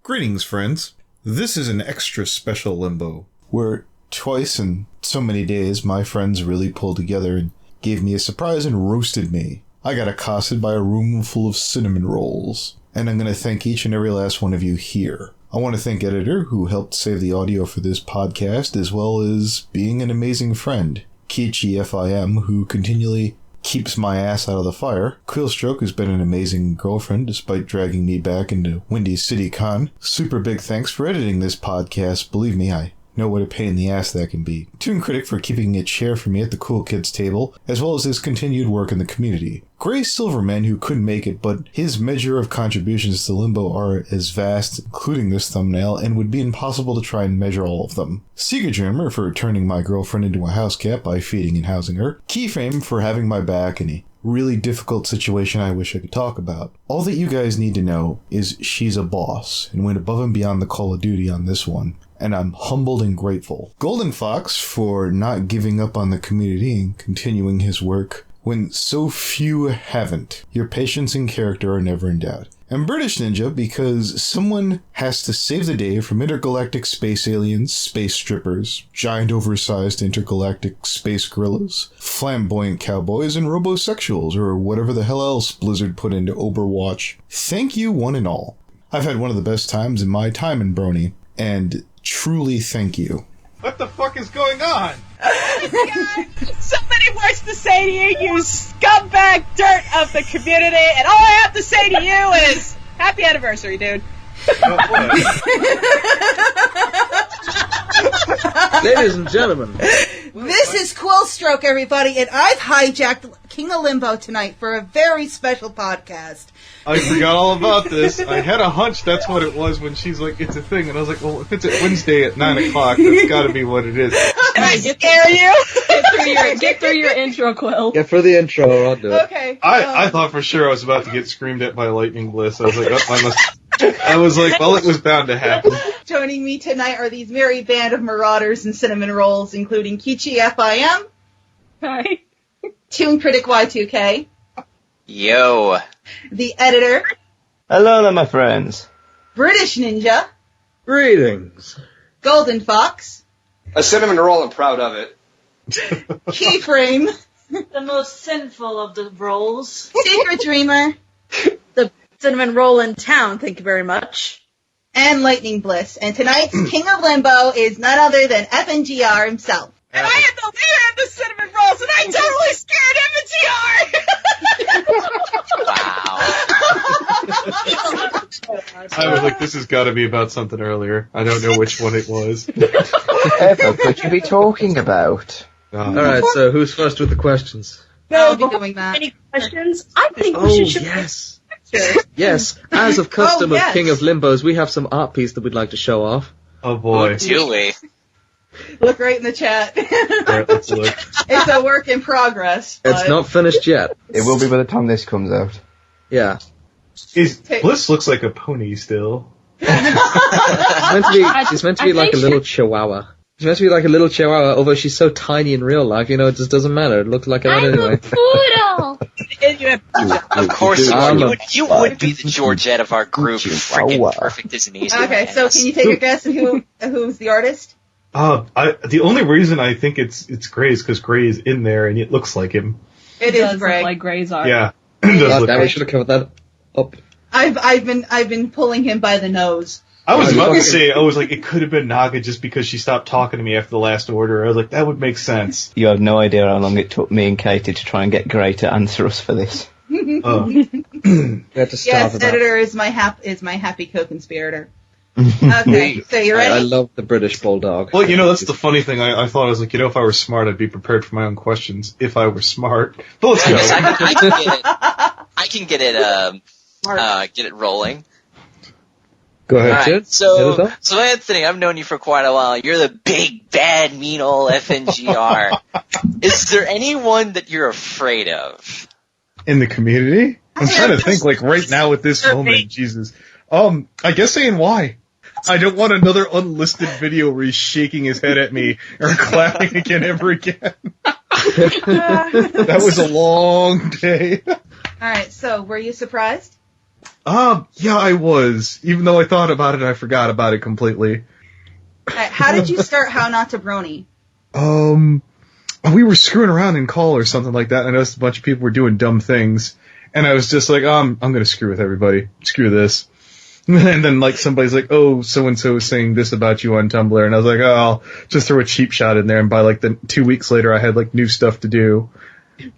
Greetings, friends. This is an extra special Limbo, where twice in so many days my friends really pulled together and gave me a surprise and roasted me. I got accosted by a room full of cinnamon rolls, and I'm going to thank each and every last one of you here. I want to thank Editor, who helped save the audio for this podcast, as well as being an amazing friend, Keychi Fim, who continually keeps my ass out of the fire. Quill Stroke has been an amazing girlfriend despite dragging me back into Windy City Con. Super big thanks for editing this podcast. Believe me, I know what a pain in the ass that can be. Toon Kritic for keeping a chair for me at the cool kids table, as well as his continued work in the community. Grey SIlvermane, who couldn't make it, but his measure of contributions to Limbo are as vast, including this thumbnail, and would be impossible to try and measure all of them. Dreamer for turning my girlfriend into a house cat by feeding and housing her. Keyframe for having my back in a really difficult situation I wish I could talk about. All that you guys need to know is she's a boss, and went above and beyond the Call of Duty on this one. And I'm humbled and grateful. Golden Fox for not giving up on the community and continuing his work when so few haven't. Your patience and character are never in doubt. And British Ninja because someone has to save the day from intergalactic space aliens, space strippers, giant oversized intergalactic space gorillas, flamboyant cowboys, and robosexuals, or whatever the hell else Blizzard put into Overwatch. Thank you one and all. I've had one of the best times in my time in Brony, and truly thank you. What the fuck is going on? So many words to say to you, you scumbag dirt of the community, and all I have to say to you is, happy anniversary, dude. Ladies and gentlemen, this is Quill Stroke, everybody, and I've hijacked King of Limbo tonight for a very special podcast. I forgot all about this. I had a hunch that's what it was when she's like, it's a thing. And I was like, well, if it's at Wednesday at 9 o'clock, that's gotta be what it is. Can I scare you? Get through your intro, Quill. Yeah, for the intro, I'll do it. Okay. I thought for sure I was about to get screamed at by Lightening Bliss. I was like, I was like, well, it was bound to happen. Joining me tonight are these merry band of marauders and cinnamon rolls, including Keychi Fim, Hi. Toon Kritic Y2K, Yo. the editor, Hello there, my friends. British Ninja, Greetings. Golden Fox, A cinnamon roll, I'm proud of it. Keyframe, The most sinful of the rolls. Secret Dreamer, The cinnamon roll in town, thank you very much. and Lightening Bliss. And tonight's King of Limbo is none other than FNGR himself. And I am the leader of the cinnamon rolls, and I totally scared MTR! I was like, this has got to be about something earlier. I don't know which one it was. Whatever could you be talking about? Alright, so who's first with the questions? I'll be doing that. Any questions? I think we Oh, should yes. Yes, as of custom Oh, yes. of King of Limbos, we have some art piece that we'd like to show off. Oh boy. Do we? Look right in the chat. Alright, let's look. It's a work in progress. It's but- not finished yet. It will be by the time this comes out. Yeah. Bliss looks like a pony still. She's meant to be like a little chihuahua. She's meant to be like a little chihuahua, although she's so tiny in real life, it just doesn't matter. It looks like that anyway. Of course you I'm would. a- You would be the Georgette of our group. Freaking perfect as an easy. Okay, so can you take a guess at who's the artist? The only reason I think it's Gray is because Gray is in there and it looks like him. It is Greg. like Gray's art. Yeah. It does God look damn, we like. should have covered that up. I've been pulling him by the nose. I was Yeah, about you to say, I was like, it could have been Naga just because she stopped talking to me after the last order. I was like, that would make sense. You have no idea how long it took me and Katie to try and get Gray to answer us for this. Oh. We had to starve Yes, about. editor is my happy co-conspirator. Okay, so you I ready? love the British bulldog. Well, that's the funny thing. I thought, I was like, if I were smart, I'd be prepared for my own questions. If I were smart. But let's I go. guess I can get it rolling. Go ahead, Alright, Sid. Hit us so up. Anthony, I've known you for quite a while. You're the big, bad, mean old FNGR. Is there anyone that you're afraid of? In the community? I'm trying to think, right now at this moment, Jesus. I guess saying why. I don't want another unlisted video where he's shaking his head at me or clapping again ever again. That was a long day. Alright, so were you surprised? Yeah, I was. Even though I thought about it, I forgot about it completely. How did you start How Not to Brony? We were screwing around in call or something like that, and I noticed a bunch of people were doing dumb things, and I was just like, I'm gonna screw with everybody. Screw this. And then, like, somebody's like, oh, so-and-so is saying this about you on Tumblr, and I was like, oh, I'll just throw a cheap shot in there, and by, like, 2 weeks later, I had, like, new stuff to do.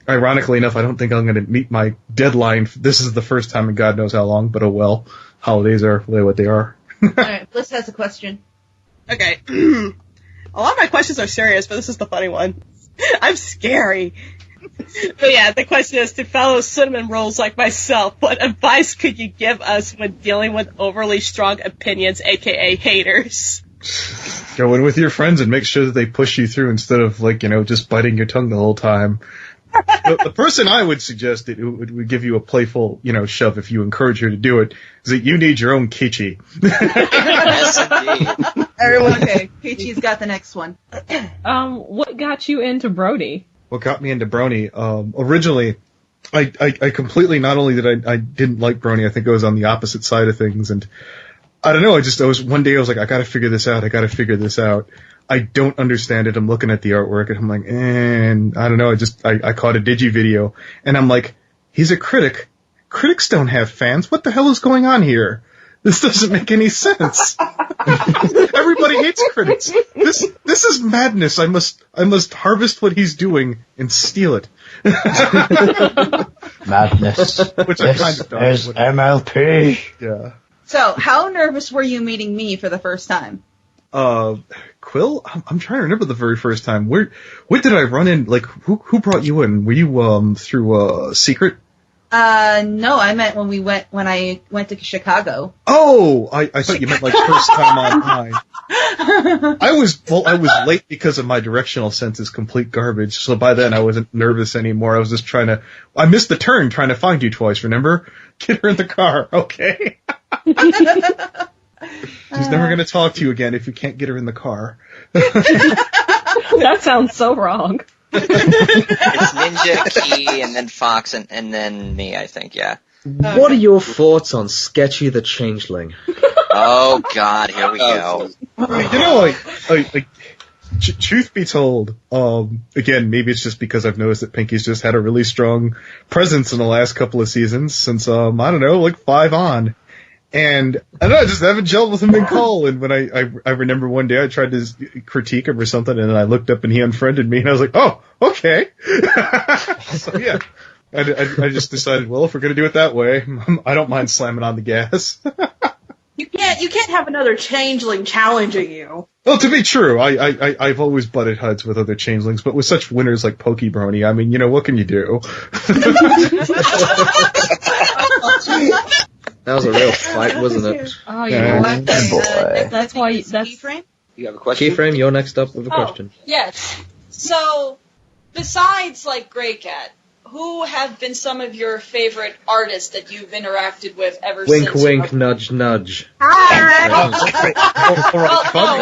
Ironically enough, I don't think I'm gonna meet my deadline. This is the first time in God knows how long, but oh well. Holidays are what they are. Alright, Bliss has a question. Okay. A lot of my questions are serious, but this is the funny one. I'm scary. But yeah, the question is, to fellow cinnamon rolls like myself, what advice could you give us when dealing with overly strong opinions, aka haters? Go in with your friends and make sure that they push you through instead of, like, just biting your tongue the whole time. The person I would suggest that would give you a playful, shove if you encourage her to do it, is that you need your own Keychi. Yes, indeed. Everyone, okay. Keiichi's got the next one. What got you into Brony? What got me into Brony? Originally, I completely, not only did I didn't like Brony, I think I was on the opposite side of things, and I don't know, one day I was like, I gotta figure this out. I don't understand it. I'm looking at the artwork and I'm like, and I don't know, I caught a Digi video and I'm like, he's a critic. Critics don't have fans. What the hell is going on here? This doesn't make any sense. Everybody hates critics. This is madness. I must harvest what he's doing and steal it. Madness. Which I kind of done. Is MLP. Yeah. So, how nervous were you meeting me for the first time? Quill? I'm trying to remember the very first time. What did I run in? Like, who brought you in? Were you, through, Secret? No, I meant when I went to Chicago. Oh! I thought you meant, like, first time online. I was late because of my directional sense is complete garbage, so by then I wasn't nervous anymore. I was just I missed the turn trying to find you twice, remember? Get her in the car, okay? She's never going to talk to you again if you can't get her in the car. That sounds so wrong. It's Ninja, Key, and then Fox, and then me, I think, yeah. What are your thoughts on Sketchy the Changeling? Oh, God, here we go. Truth be told, again, maybe it's just because I've noticed that Pinky's just had a really strong presence in the last couple of seasons, since, I don't know, like 5 on. And I don't know, I just haven't gelled with him in call. And when I remember one day I tried to critique him or something, and then I looked up and he unfriended me, and I was like, oh, okay. So yeah, I just decided, well, if we're gonna do it that way, I don't mind slamming on the gas. You can't have another changeling challenging you. Well, to be true, I've always butted heads with other changelings, but with such winners like Brony, I mean, what can you do? That was a real fight, wasn't it? Oh, you know what? That's why Keyframe? You have a question? Keyframe, you're next up with a question. Yes. So, besides, like, Grey Cat, who have been some of your favorite artists that you've interacted with ever Wink, since? wink, nudge, nudge. Good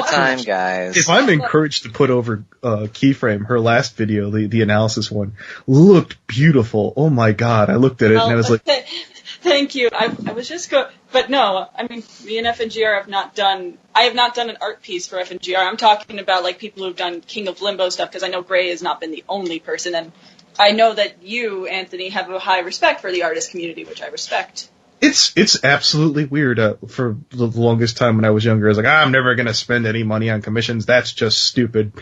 time, guys. If I'm encouraged to put over Keyframe, her last video, the analysis one, looked beautiful. Oh my god, I looked at it and I was like... Thank you. I was just but no, I mean, me and FNGR have not done an art piece for FNGR. I'm talking about, like, people who've done King of Limbo stuff, because I know Grey has not been the only person, and I know that you, Anthony, have a high respect for the artist community, which I respect. It's absolutely weird. For the longest time when I was younger, I was like, I'm never going to spend any money on commissions. That's just stupid.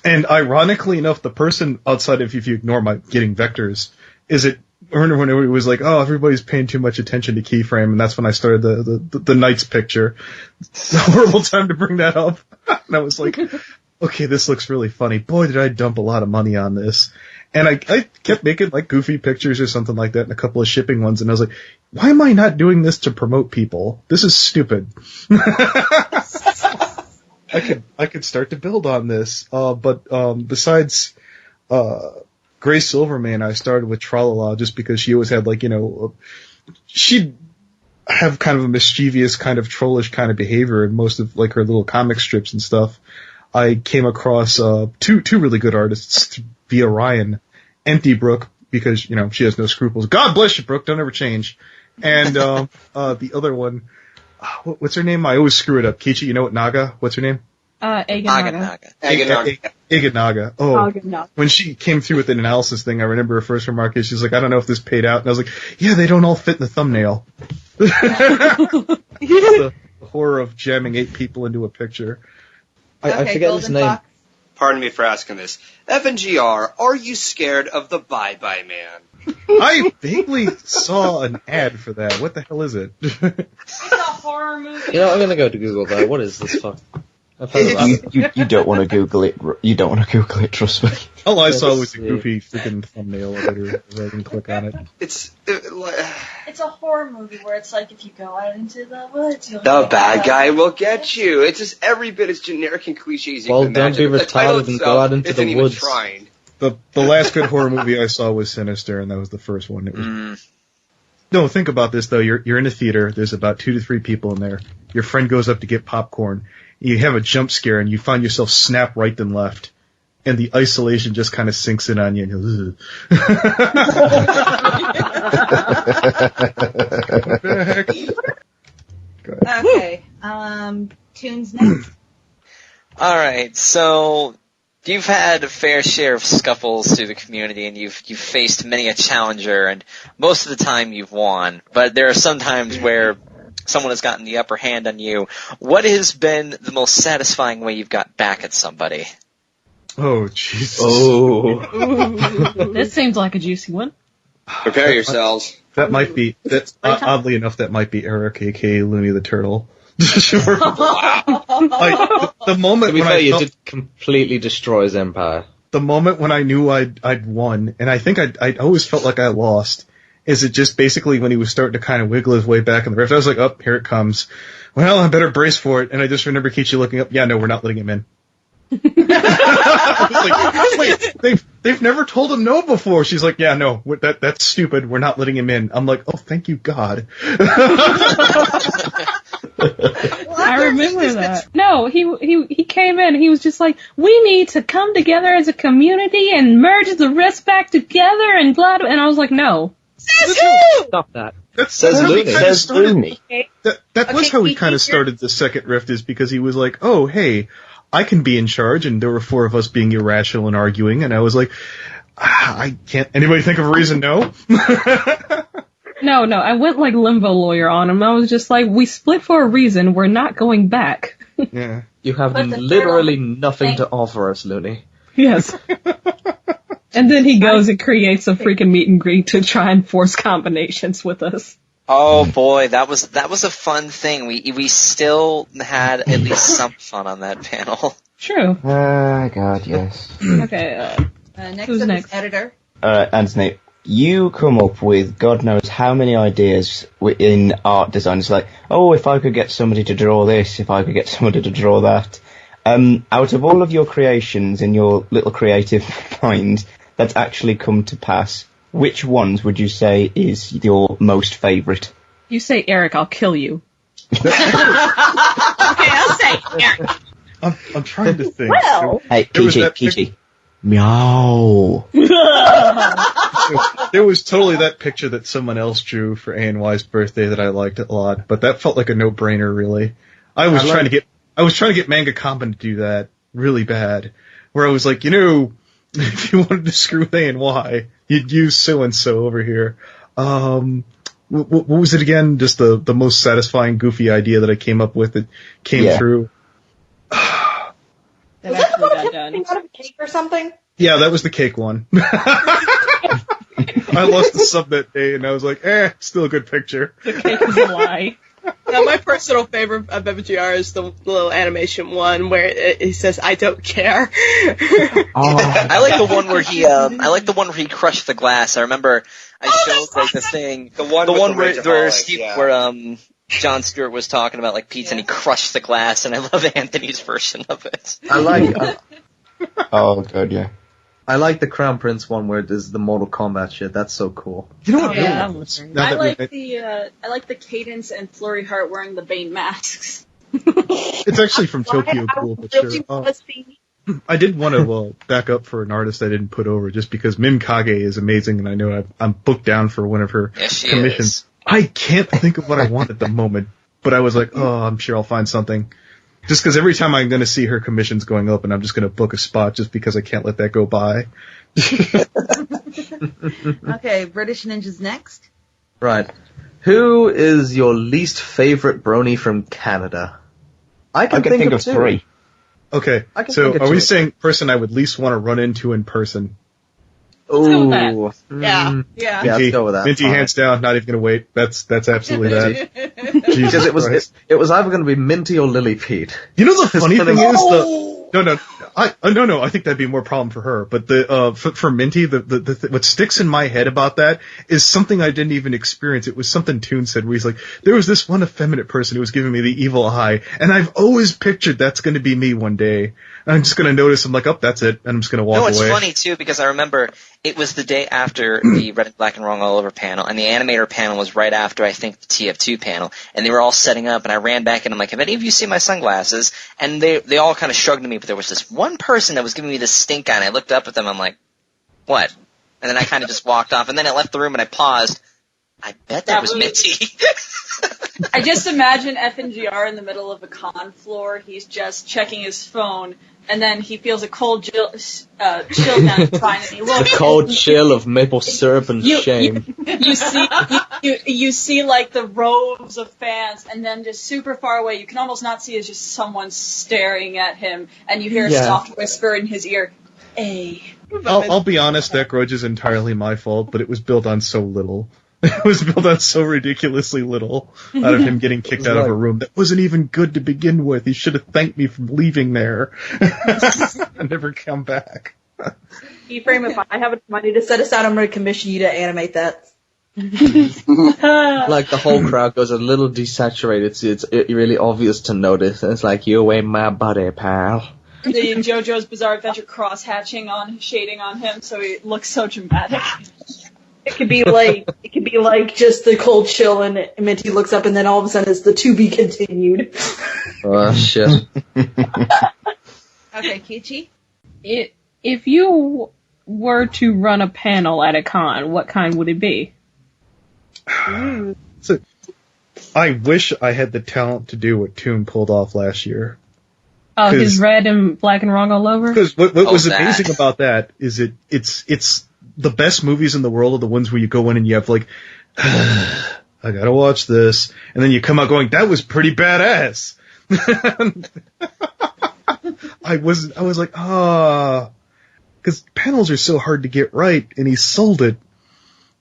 And ironically enough, the person outside of, if you ignore my getting vectors, is it Erner when it was like, oh, everybody's paying too much attention to Keyframe, and that's when I started the Knights picture. It's a horrible time to bring that up. And I was like, okay, this looks really funny. Boy, did I dump a lot of money on this. And I kept making, like, goofy pictures or something like that and a couple of shipping ones, and I was like, why am I not doing this to promote people? This is stupid. I could start to build on this. But besides Grey SIlvermane, I started with Tralala just because she always had, like, she'd have kind of a mischievous, kind of trollish kind of behavior in most of, like, her little comic strips and stuff. I came across two really good artists via Rion. Empty Brooke, because, she has no scruples. God bless you, Brooke, don't ever change. And the other one, what's her name? I always screw it up. Keychi, you know what Naga? What's her name? Aganaga. Aganaga. Oh, Aganaga. when she came through with an analysis thing, I remember her first remark is she's like, I don't know if this paid out. And I was like, yeah, they don't all fit in the thumbnail. The horror of jamming 8 people into a picture. I forget his name. Pardon me for asking this. FNGR, are you scared of the Bye Bye Man? I vaguely saw an ad for that. What the hell is it? It's a horror movie. You know, I'm gonna go to Google that. What is this fuck? You don't want to Google it. You don't want to Google it. Trust me. All I saw was a goofy freaking thumbnail of it, or I can click on it. It's a horror movie where it's like if you go out into the woods, you'll The bad guy will get you. It's just every bit as generic and cliche as you Well, can don't imagine. be The title retarded and go out into isn't the even woods. trying. The last good horror movie I saw was Sinister, and that was the first one. It was. No, think about this though. You're in a theater. There's about 2 to 3 people in there. Your friend goes up to get popcorn. You have a jump scare, and you find yourself snap right then left, and the isolation just kind of sinks in on you. And you're, Okay. Toon's next. Alright, so you've had a fair share of scuffles through the community, and you've faced many a challenger, and most of the time you've won. But there are some times where someone has gotten the upper hand on you. What has been the most satisfying way you've got back at somebody? oh, Jesus. Ooh, this seems like a juicy one. Prepare yourselves. That might be, that's oddly enough, that might be Eric, aka Looney the Turtle. Sure. The moment To be when fair, I you felt, did completely destroy his empire. the moment when I knew I'd won, and I think I always felt like I lost, is it just basically when he was starting to kind of wiggle his way back in the rift. I was like, oh, here it comes. Well, I better brace for it. And I just remember Keychi looking up, yeah, no, we're not letting him in. I was like, wait, they've never told him no before. She's like, yeah, no, that's stupid. We're not letting him in. I'm like, oh, thank you, God. I remember that. No, he came in and he was just like, we need to come together as a community and merge the rest back together and blah, blah. And I was like, no. Stop that. That's Says how he Looney. kinda Says started- Looney. That was how he kind of started the second rift, is because he was like, oh, hey, I can be in charge, and there were 4 of us being irrational and arguing, and I was like, I can't, anybody think of a reason no? No, I went like Limbo lawyer on him. I was just like, we split for a reason. We're not going back. Yeah. You have But the literally turtle nothing thing- to offer us, Looney. Yes. And then he goes and creates a freaking meet and greet to try and force combinations with us. Oh boy, that was a fun thing. We still had at least some fun on that panel. True. God, yes. Okay, Next Who's up next? is editor. Anthony, you come up with God knows how many ideas in art design. It's like, oh, if I could get somebody to draw this, if I could get somebody to draw that. Out of all of your creations in your little creative mind that's actually come to pass, which ones would you say is your most favourite? you say Eric, I'll kill you. Okay, I'll say Eric. I'm trying to think. Well. Hey, There was that Keychi. Meow. There was totally that picture that someone else drew for A&Y's birthday that I liked a lot, but that felt like a no-brainer, really. I was trying to get Manga Common to do that really bad, where I was like, if you wanted to screw with A&Y, you'd use so-and-so over here. What was it again? Just the most satisfying, goofy idea that I came up with that came through. That Was that actually one got of done. him out of a cake or something? Yeah, that was the cake one. I lost the sub that day, and I was like, still a good picture. The cake was a lie. Now, my personal favorite of FNGR is the little animation one where he says, "I don't care." I like the one where he crushed the glass. I remember I showed like the thing, the one where John Stewart was talking about like pizza and he crushed the glass, and I love Anthony's version of it. I like. Oh god, yeah. I like the Crown Prince one where there's the Mortal Kombat shit. That's so cool. You know what? Yeah, that was great. I like the Cadence and Flurry Heart wearing the Bane masks. It's actually from Tokyo Cool, but sure. I did want to back up for an artist I didn't put over, just because Mim Kage is amazing, and I know I'm booked down for one of her Yes, she commissions. is. I can't think of what I want at the moment, but I was like, oh, I'm sure I'll find something. Just because every time I'm going to see her commissions going up, and I'm just going to book a spot just because I can't let that go by. Okay, British Ninja's next. Right. Who is your least favorite brony from Canada? I can think of two. 3. Okay, so are we saying person I would least want to run into in person? Ooh. Yeah. Yeah. Yeah, let's go with that. Minty, Fine. hands down, not even going to wait. That's absolutely that. Because it was either going to be Minty or Lily Pete. You know the funny thing is I think that'd be more problem for her. But for Minty, what sticks in my head about that is something I didn't even experience. It was something Toon said where he's like, there was this one effeminate person who was giving me the evil eye, and I've always pictured that's going to be me one day. And I'm just going to notice. I'm like, oh, that's it, and I'm just going to walk away. No, it's funny too because I remember it was the day after the Red, Black, and Wrong All Over panel, and the animator panel was right after I think the TF2 panel, and they were all setting up, and I ran back and I'm like, have any of you seen my sunglasses? And they all kind of shrugged at me, but there was this one person that was giving me this stink eye, and I looked up at them, I'm like, what? And then I kind of just walked off, and then I left the room and I paused. I bet that was Minty. I just imagine FNGR in the middle of a con floor. He's just checking his phone, and then he feels a cold chill down his spine, and he looks. The cold chill of maple syrup and shame. You see like the rows of fans, and then just super far away, you can almost not see, is just someone staring at him, and you hear a soft whisper in his ear, "Hey." I'll be honest, that grudge is entirely my fault, but it was built on so little. It was built on so ridiculously little out of him getting kicked out of a room that wasn't even good to begin with. He should have thanked me for leaving there and never come back. Keyframe, if I have enough money to set aside, I'm going to commission you to animate that. Like the whole crowd goes a little desaturated, so it's really obvious to notice. It's like, you ain't my buddy, pal. The JoJo's Bizarre Adventure cross-hatching shading on him, so he looks so dramatic. It could be like just the cold chill, and Minty looks up, and then all of a sudden it's the to be continued. Oh shit. Okay, Keychi? If you were to run a panel at a con, what kind would it be? So, I wish I had the talent to do what Toon pulled off last year. Oh, his red and black and wrong all over? Because what was amazing about that is it's the best movies in the world are the ones where you go in and you have like, I gotta watch this, and then you come out going, that was pretty badass. I was like, because panels are so hard to get right, and he sold it.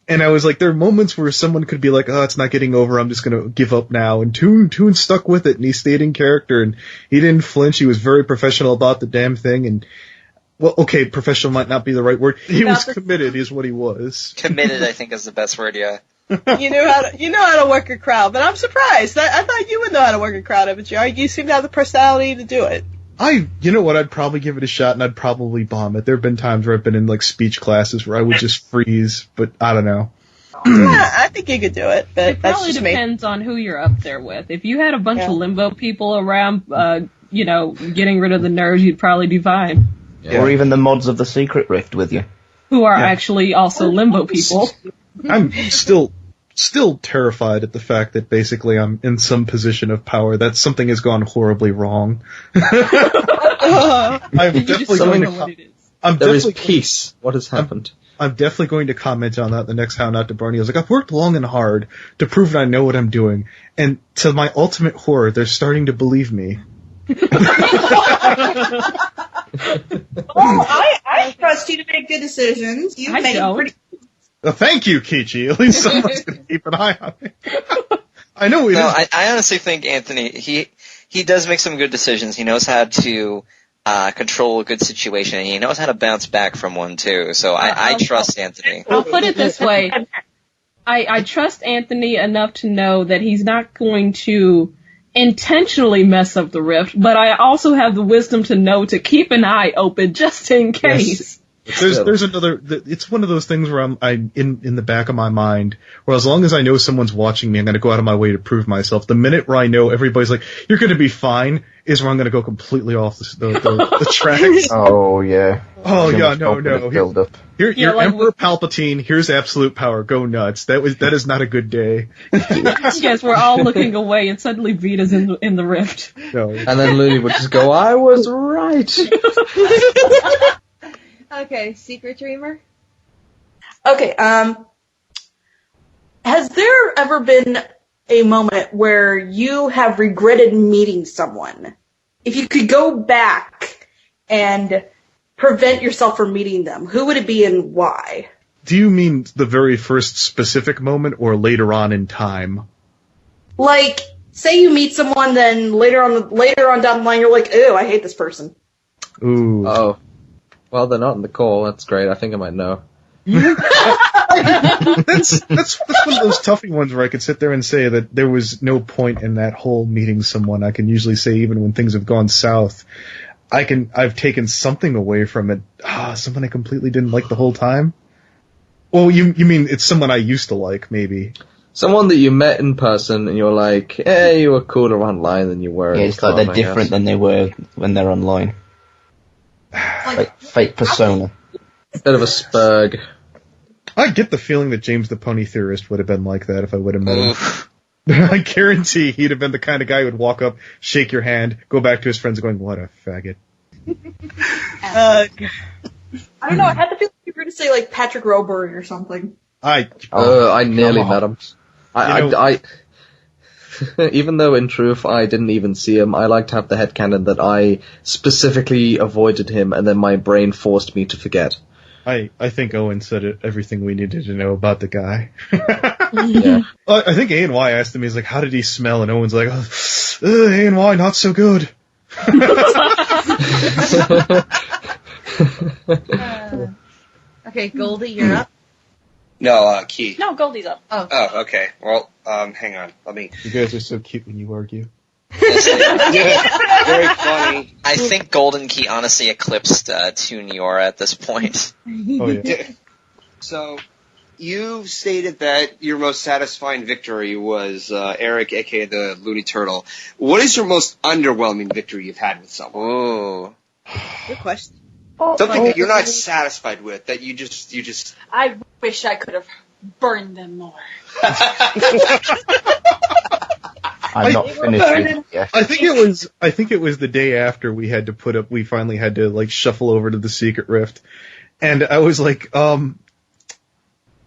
And I was like, there are moments where someone could be like, oh, it's not getting over, I'm just gonna give up now. And Toon stuck with it, and he stayed in character, and he didn't flinch, he was very professional about the damn thing, and well, okay, professional might not be the right word. He was committed, is what he was. Committed, I think, is the best word, yeah. You know how to work a crowd, but I'm surprised. I thought you would know how to work a crowd, FNGR. You seem to have the personality to do it. You know what, I'd probably give it a shot, and I'd probably bomb it. There have been times where I've been in, like, speech classes where I would just freeze, but I don't know. Yeah, I think you could do it, but It that's probably just me. depends on who you're up there with. If you had a bunch of Limbo people around, getting rid of the nerds, you'd probably do fine. Yeah. Or even the mods of the Secret Rift with you. Who are actually also Limbo people. I'm still terrified at the fact that basically I'm in some position of power, that something has gone horribly wrong. I'm definitely going to... There is peace. What has happened? I'm definitely going to comment on that the next How Not to Brony. I was like, I've worked long and hard to prove that I know what I'm doing. And to my ultimate horror, they're starting to believe me. I trust you to make good decisions. You make pretty. Well, thank you, Keychi. At least someone's going to keep an eye on me. I know he does. I honestly think Anthony, he does make some good decisions. He knows how to control a good situation, and he knows how to bounce back from one too. So I trust Anthony. I'll put it this way. I trust Anthony enough to know that he's not going to intentionally mess up the rift, but I also have the wisdom to know to keep an eye open just in case. There's another. It's one of those things where I'm in the back of my mind, where as long as I know someone's watching me, I'm going to go out of my way to prove myself. The minute where I know everybody's like, "You're going to be fine," is where I'm going to go completely off the tracks. Oh yeah. Oh Too yeah, much no. confidence build up. You're Emperor Palpatine. Here's absolute power. Go nuts. That is not a good day. Yes, we're all looking away, and suddenly Vita's in the rift. No. And then Looney would just go, "I was right." Okay, Secret Dreamer. Okay, has there ever been a moment where you have regretted meeting someone? If you could go back and prevent yourself from meeting them, who would it be and why? Do you mean the very first specific moment or later on in time? Like, say you meet someone, then later on down the line, you're like, ew, I hate this person. Ooh. Oh. Well, they're not in the call. That's great. I think I might know. That's one of those toughy ones where I could sit there and say that there was no point in that whole meeting someone. I can usually say even when things have gone south, I've taken something away from it. Someone I completely didn't like the whole time. Well, you mean it's someone I used to like, maybe. Someone that you met in person and you're like, hey, you were cooler online than you were. Yeah, it's like they're different than they were when they're online. Like fake persona. Bit of a spurg. I get the feeling that James the Pony Theorist would have been like that if I would have met him. I guarantee he'd have been the kind of guy who would walk up, shake your hand, go back to his friends going, what a faggot. I don't know, I had the feeling you were going to say like Patrick Roberg or something. I nearly met him. I even though in truth I didn't even see him, I like to have the headcanon that I specifically avoided him and then my brain forced me to forget. I think Owen said everything we needed to know about the guy. Yeah. I think A&Y asked him, he's like, how did he smell? And Owen's like, A&Y, not so good. Okay, Goldie, you're up. No, Key. No, Goldie's up. Oh, okay. Well, hang on. Let me. You guys are so cute when you argue. Very funny. I think Golden Key honestly eclipsed Toon Yora at this point. Oh, yeah. So, you stated that your most satisfying victory was Eric, aka the Looney Turtle. What is your most underwhelming victory you've had with someone? Ooh. Good question. Something that you're not satisfied with, that you just... I wish I could have burned them more. I'm not finished with it yet. I think it was the day after we finally had to like shuffle over to the Secret Rift. And I was like, I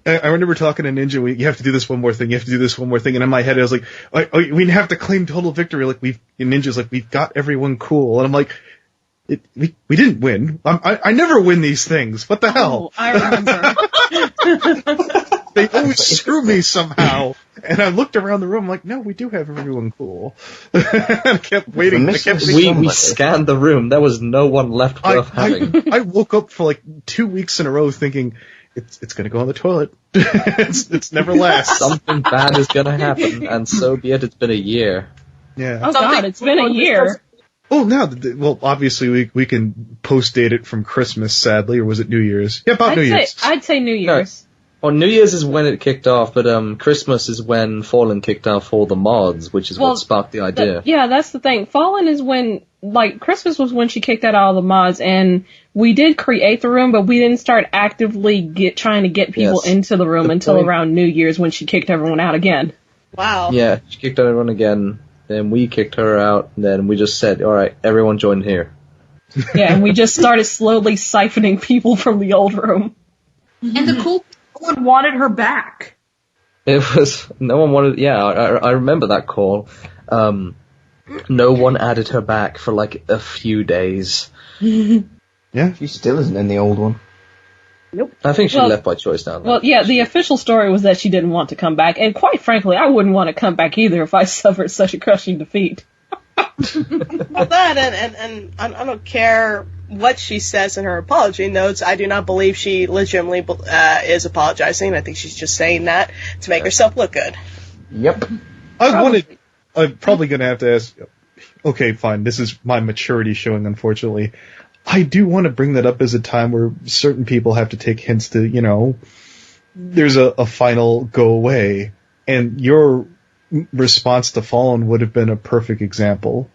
remember talking to Ninja, you have to do this one more thing, and in my head I was like, we have to claim total victory, Ninja's like, we've got everyone cool, and I'm like, we didn't win. I never win these things. What the hell? I remember. They always screw me somehow. And I looked around the room like, no, we do have everyone cool. I kept waiting. We scanned the room. There was no one left worth having. I woke up for like 2 weeks in a row thinking, it's gonna go on the toilet. it's never lasts. Something bad is gonna happen, and so be it. It's been a year. Yeah. Oh God, it's been a year. Oh, well, obviously we can post-date it from Christmas, sadly, or was it New Year's? Yeah, about New Year's. I'd say New Year's. Well, New Year's is when it kicked off, but Christmas is when Fallen kicked off all the mods, which is what sparked the idea. That's the thing. Fallen is when, Christmas was when she kicked out all the mods, and we did create the room, but we didn't start actively trying to get people into the room until around New Year's when she kicked everyone out again. Wow. Yeah, she kicked everyone again. Then we kicked her out, and then we just said, alright, everyone join here. Yeah, and we just started slowly siphoning people from the old room. And the cool one wanted her back. No one wanted, I remember that call. No one added her back for a few days. Yeah? She still isn't in the old one. Nope. I think she left by choice down there. Well, yeah, the official story was that she didn't want to come back, and quite frankly, I wouldn't want to come back either if I suffered such a crushing defeat. Well, that, and I don't care what she says in her apology notes, I do not believe she legitimately is apologizing. I think she's just saying that to make herself look good. Yep. I'm probably going to have to ask, okay, fine, this is my maturity showing, unfortunately. I do want to bring that up as a time where certain people have to take hints to, there's a final go away. And your response to Fallen would have been a perfect example.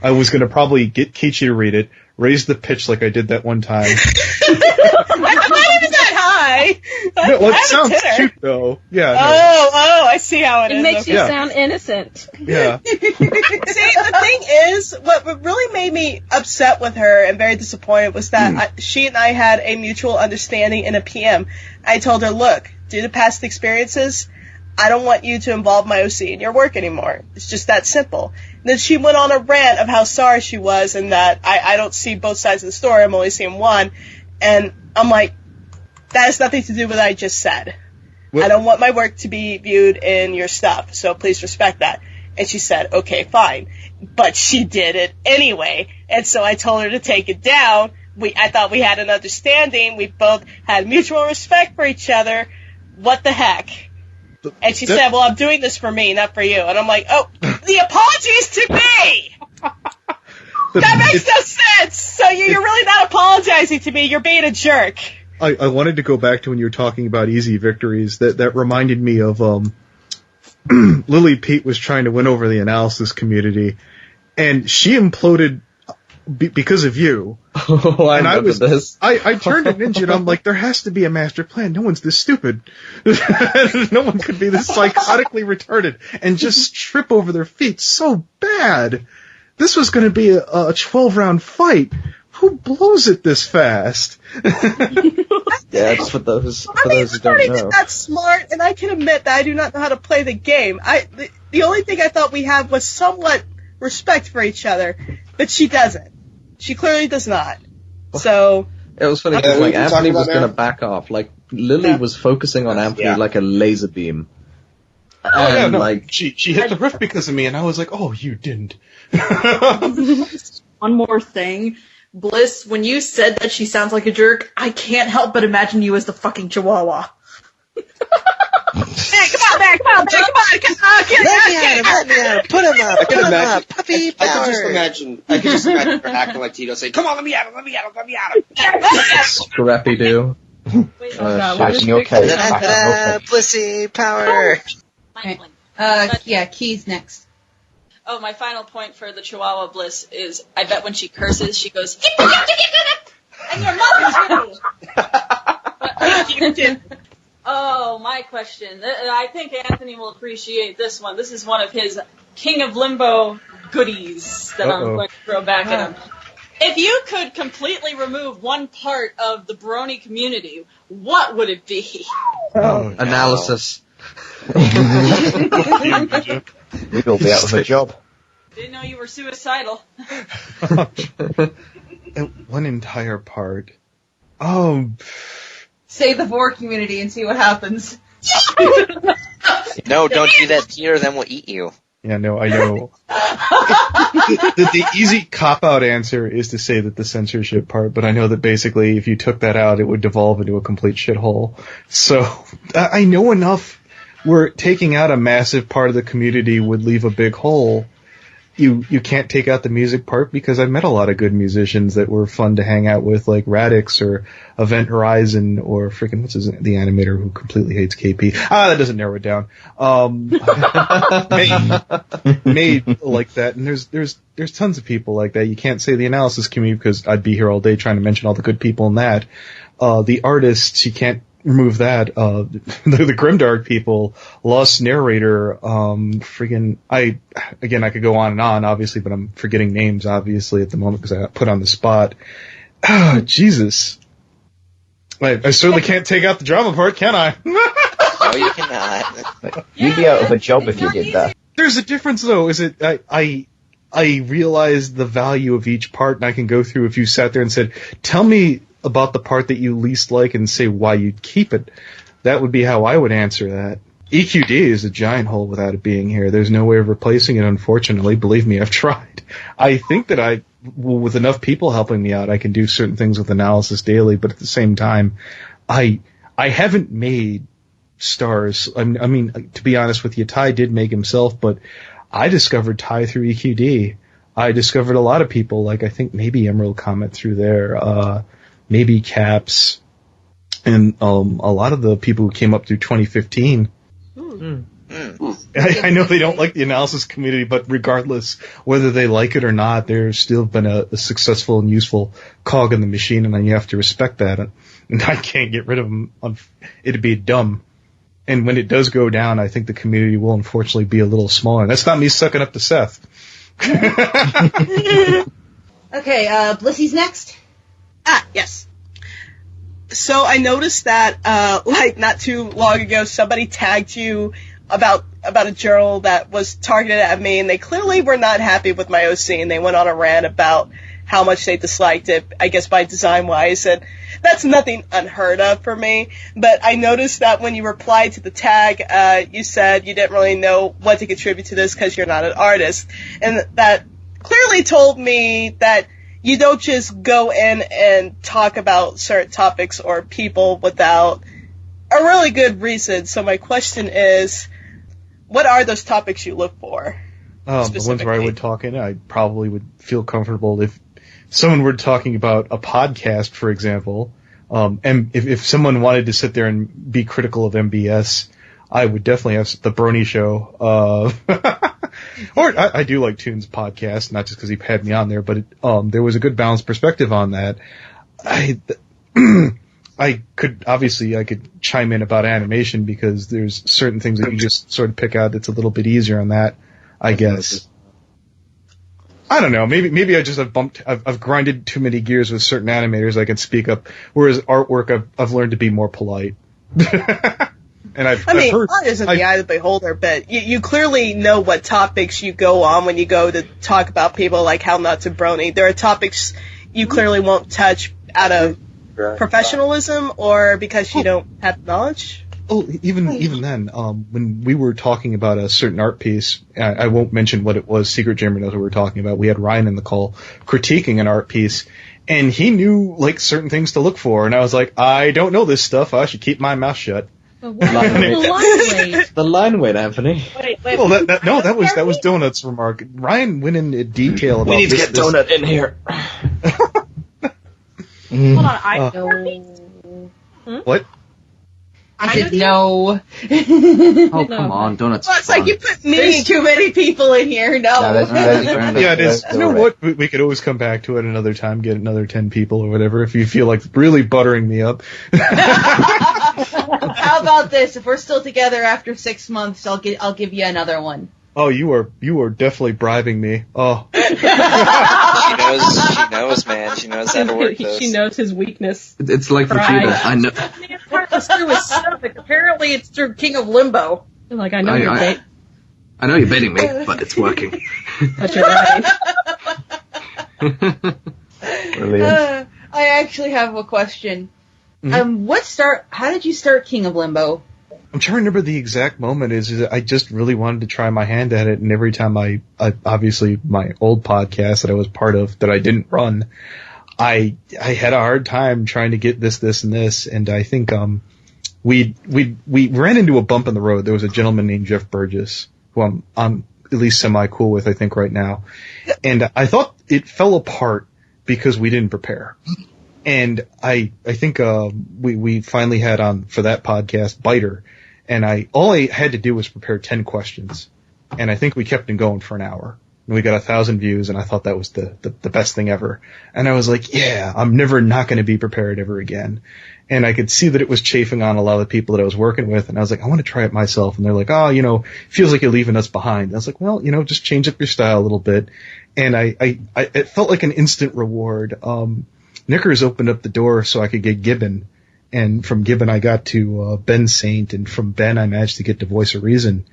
I was going to probably get Keychi to read it, raise the pitch like I did that one time. I'm not even that high. No, it sounds cute, though. Yeah. Oh, I see how it is. It makes you sound innocent. Yeah. See, the thing is, what really made me upset with her and very disappointed was that she and I had a mutual understanding in a PM. I told her, look, due to past experiences, I don't want you to involve my OC in your work anymore. It's just that simple. And then she went on a rant of how sorry she was and that I don't see both sides of the story, I'm only seeing one. And I'm like, that has nothing to do with what I just said. Well, I don't want my work to be viewed in your stuff, so please respect that. And she said, okay, fine. But she did it anyway, and so I told her to take it down. I thought we had an understanding. We both had mutual respect for each other. What the heck? And she said, well, I'm doing this for me, not for you. And I'm like, oh, the apologies to me! That makes no sense! So you're really not apologizing to me, you're being a jerk. I wanted to go back to when you were talking about easy victories. That reminded me of Lily Peet was trying to win over the analysis community, and she imploded because of you. Oh, I remember this. I turned to Ninja and I'm like, there has to be a master plan. No one's this stupid. No one could be this psychotically retarded and just trip over their feet so bad. This was going to be a 12-round fight. Who blows it this fast? Yeah, it's for those who don't know. That's smart, and I can admit that I do not know how to play the game. The only thing I thought we had was somewhat respect for each other, but she doesn't. She clearly does not. So it was funny because Anthony was going to back off. Like Lily was focusing on Anthony like a laser beam. She hit the roof because of me, and I was like, oh, you didn't. One more thing. Bliss, when you said that she sounds like a jerk, I can't help but imagine you as the fucking Chihuahua. Hey, come on, man, come on. Let me at him, put him up, puppy power. I could just imagine her acting like Tito saying, come on, let me at him. Scrappy do. Blissy power. Key's next. Oh, my final point for the Chihuahua Bliss is, I bet when she curses, she goes, and your mother's too. Oh, my question. I think Anthony will appreciate this one. This is one of his King of Limbo goodies that I'm going to throw back at him. If you could completely remove one part of the Brony community, what would it be? Analysis. We'd all be out of a job. Didn't know you were suicidal. One entire part. Say the vor community and see what happens. No, don't do that, Peter, then we'll eat you. Yeah, no, I know. The easy cop-out answer is to say that the censorship part, but I know that basically if you took that out, it would devolve into a complete shithole. So, I know enough where taking out a massive part of the community would leave a big hole. You can't take out the music part because I've met a lot of good musicians that were fun to hang out with, like Radix or Event Horizon or freaking the animator who completely hates KP. That doesn't narrow it down. Made like that, and there's tons of people like that. You can't say the analysis community because I'd be here all day trying to mention all the good people in that. The artists, you can't remove that. The Grimdark people, Lost Narrator, I could go on and on, obviously, but I'm forgetting names, obviously, at the moment because I got put on the spot. Jesus. I certainly can't take out the drama part, can I? No, you cannot. You'd be out of a job if you did that. There's a difference, though, is it, I realize the value of each part, and I can go through if you sat there and said, tell me about the part that you least like and say why you'd keep it. That would be how I would answer that. EQD is a giant hole without it being here. There's no way of replacing it, unfortunately. Believe me, I've tried. I think that with enough people helping me out, I can do certain things with analysis daily, but at the same time, I haven't made stars. I mean, to be honest with you, Ty did make himself, but I discovered Ty through EQD. I discovered a lot of people, like I think maybe Emerald Comet through there, maybe Caps, and a lot of the people who came up through 2015. I know they don't like the analysis community, but regardless, whether they like it or not, there's still been a successful and useful cog in the machine, and then you have to respect that. And I can't get rid of them. It'd be dumb. And when it does go down, I think the community will unfortunately be a little smaller. That's not me sucking up to Seth. Okay, Blissy's next. Yes. So I noticed that, not too long ago, somebody tagged you about a journal that was targeted at me, and they clearly were not happy with my OC, and they went on a rant about how much they disliked it, I guess by design-wise, and that's nothing unheard of for me. But I noticed that when you replied to the tag, you said you didn't really know what to contribute to this because you're not an artist, and that clearly told me that you don't just go in and talk about certain topics or people without a really good reason. So my question is, what are those topics you look for? The ones where I would talk in, I probably would feel comfortable if someone were talking about a podcast, for example, and if someone wanted to sit there and be critical of MBS, I would definitely have the Brony show. Or I do like Toon's podcast, not just because he had me on there, but there was a good balanced perspective on that. I could chime in about animation because there's certain things that you just sort of pick out that's a little bit easier on that, I guess. I don't know. Maybe I just I've grinded too many gears with certain animators. I can speak up. Whereas artwork, I've learned to be more polite. And I've heard, art isn't the eye of the beholder, but you clearly know what topics you go on when you go to talk about people like How Nuts and Brony. There are topics you clearly won't touch out of professionalism or because you don't have knowledge. Oh, even then, when we were talking about a certain art piece, I won't mention what it was. Secret Jammer knows what we were talking about. We had Rion in the call critiquing an art piece, and he knew like certain things to look for, and I was like, I don't know this stuff. I should keep my mouth shut. The line weight. The line weight, Anthony. Wait. Well, that was Donut's remark. Rion went into detail about. We need to get Donut in here. Hold on, I know. What? I said no. Oh, come on, Donut's Well, it's like you put me too many people in here. No. Yeah, it is. You know what? We could always come back to it another time, get another 10 people or whatever, if you feel like really buttering me up. How about this? If we're still together after 6 months, I'll give you another one. Oh, you are definitely bribing me. Oh. She knows, man. She knows how to work this. She knows his weakness. It's like Vegeta. I know. It's through his stomach. Apparently, it's through King of Limbo. Like, I know you're bait. I know you're baiting me, but it's working. But you're right. Brilliant. I actually have a question. Mm-hmm. How did you start King of Limbo? I'm trying to remember the exact moment. Is I just really wanted to try my hand at it, and every time I obviously my old podcast that I was part of that I didn't run, I had a hard time trying to get this, and this, and I think we ran into a bump in the road. There was a gentleman named Jeff Burgess, who I'm at least semi cool with, I think, right now, and I thought it fell apart because we didn't prepare. And I think we finally had on for that podcast Biter, and all I had to do was prepare 10 questions, and I think we kept them going for an hour, and we got 1,000 views, and I thought that was the best thing ever. And I was like, yeah, I'm never not going to be prepared ever again. And I could see that it was chafing on a lot of the people that I was working with, and I was like, I want to try it myself. And they're like, oh, feels like you're leaving us behind. And I was like, well, just change up your style a little bit. And it felt like an instant reward. Knickers opened up the door so I could get Gibbon, and from Gibbon I got to Ben Saint, and from Ben I managed to get to Voice of Reason.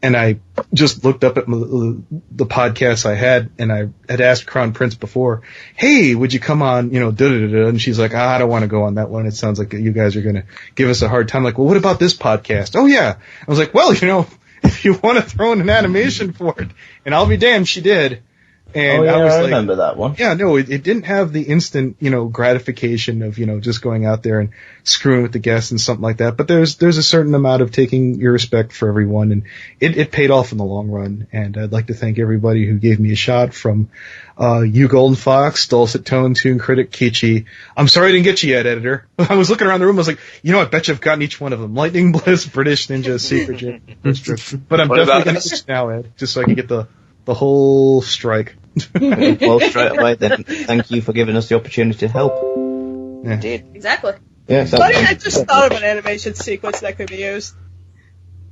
And I just looked up at the podcasts I had, and I had asked Crown Prince before, hey, would you come on, and she's like, I don't want to go on that one. It sounds like you guys are going to give us a hard time. Like, well, what about this podcast? Oh, yeah. I was like, well, if you want to throw in an animation for it, and I'll be damned, she did. And I was like, remember that one. Yeah, no, it didn't have the instant, gratification of, just going out there and screwing with the guests and something like that. But there's a certain amount of taking your respect for everyone, and it paid off in the long run. And I'd like to thank everybody who gave me a shot, from you Golden Fox, Dulcet Tone, Toon Kritic, Keychi. I'm sorry I didn't get you yet, editor. I was looking around the room, I was like, I bet you I've gotten each one of them. Lightning Bliss, British Ninja, Secret J. But I'm definitely going to pitch now, Ed, just so I can get the whole strike. Well, straight away then, thank you for giving us the opportunity to help. Yeah. Indeed. Exactly. Yeah, Funny, I just thought of an animation sequence that could be used.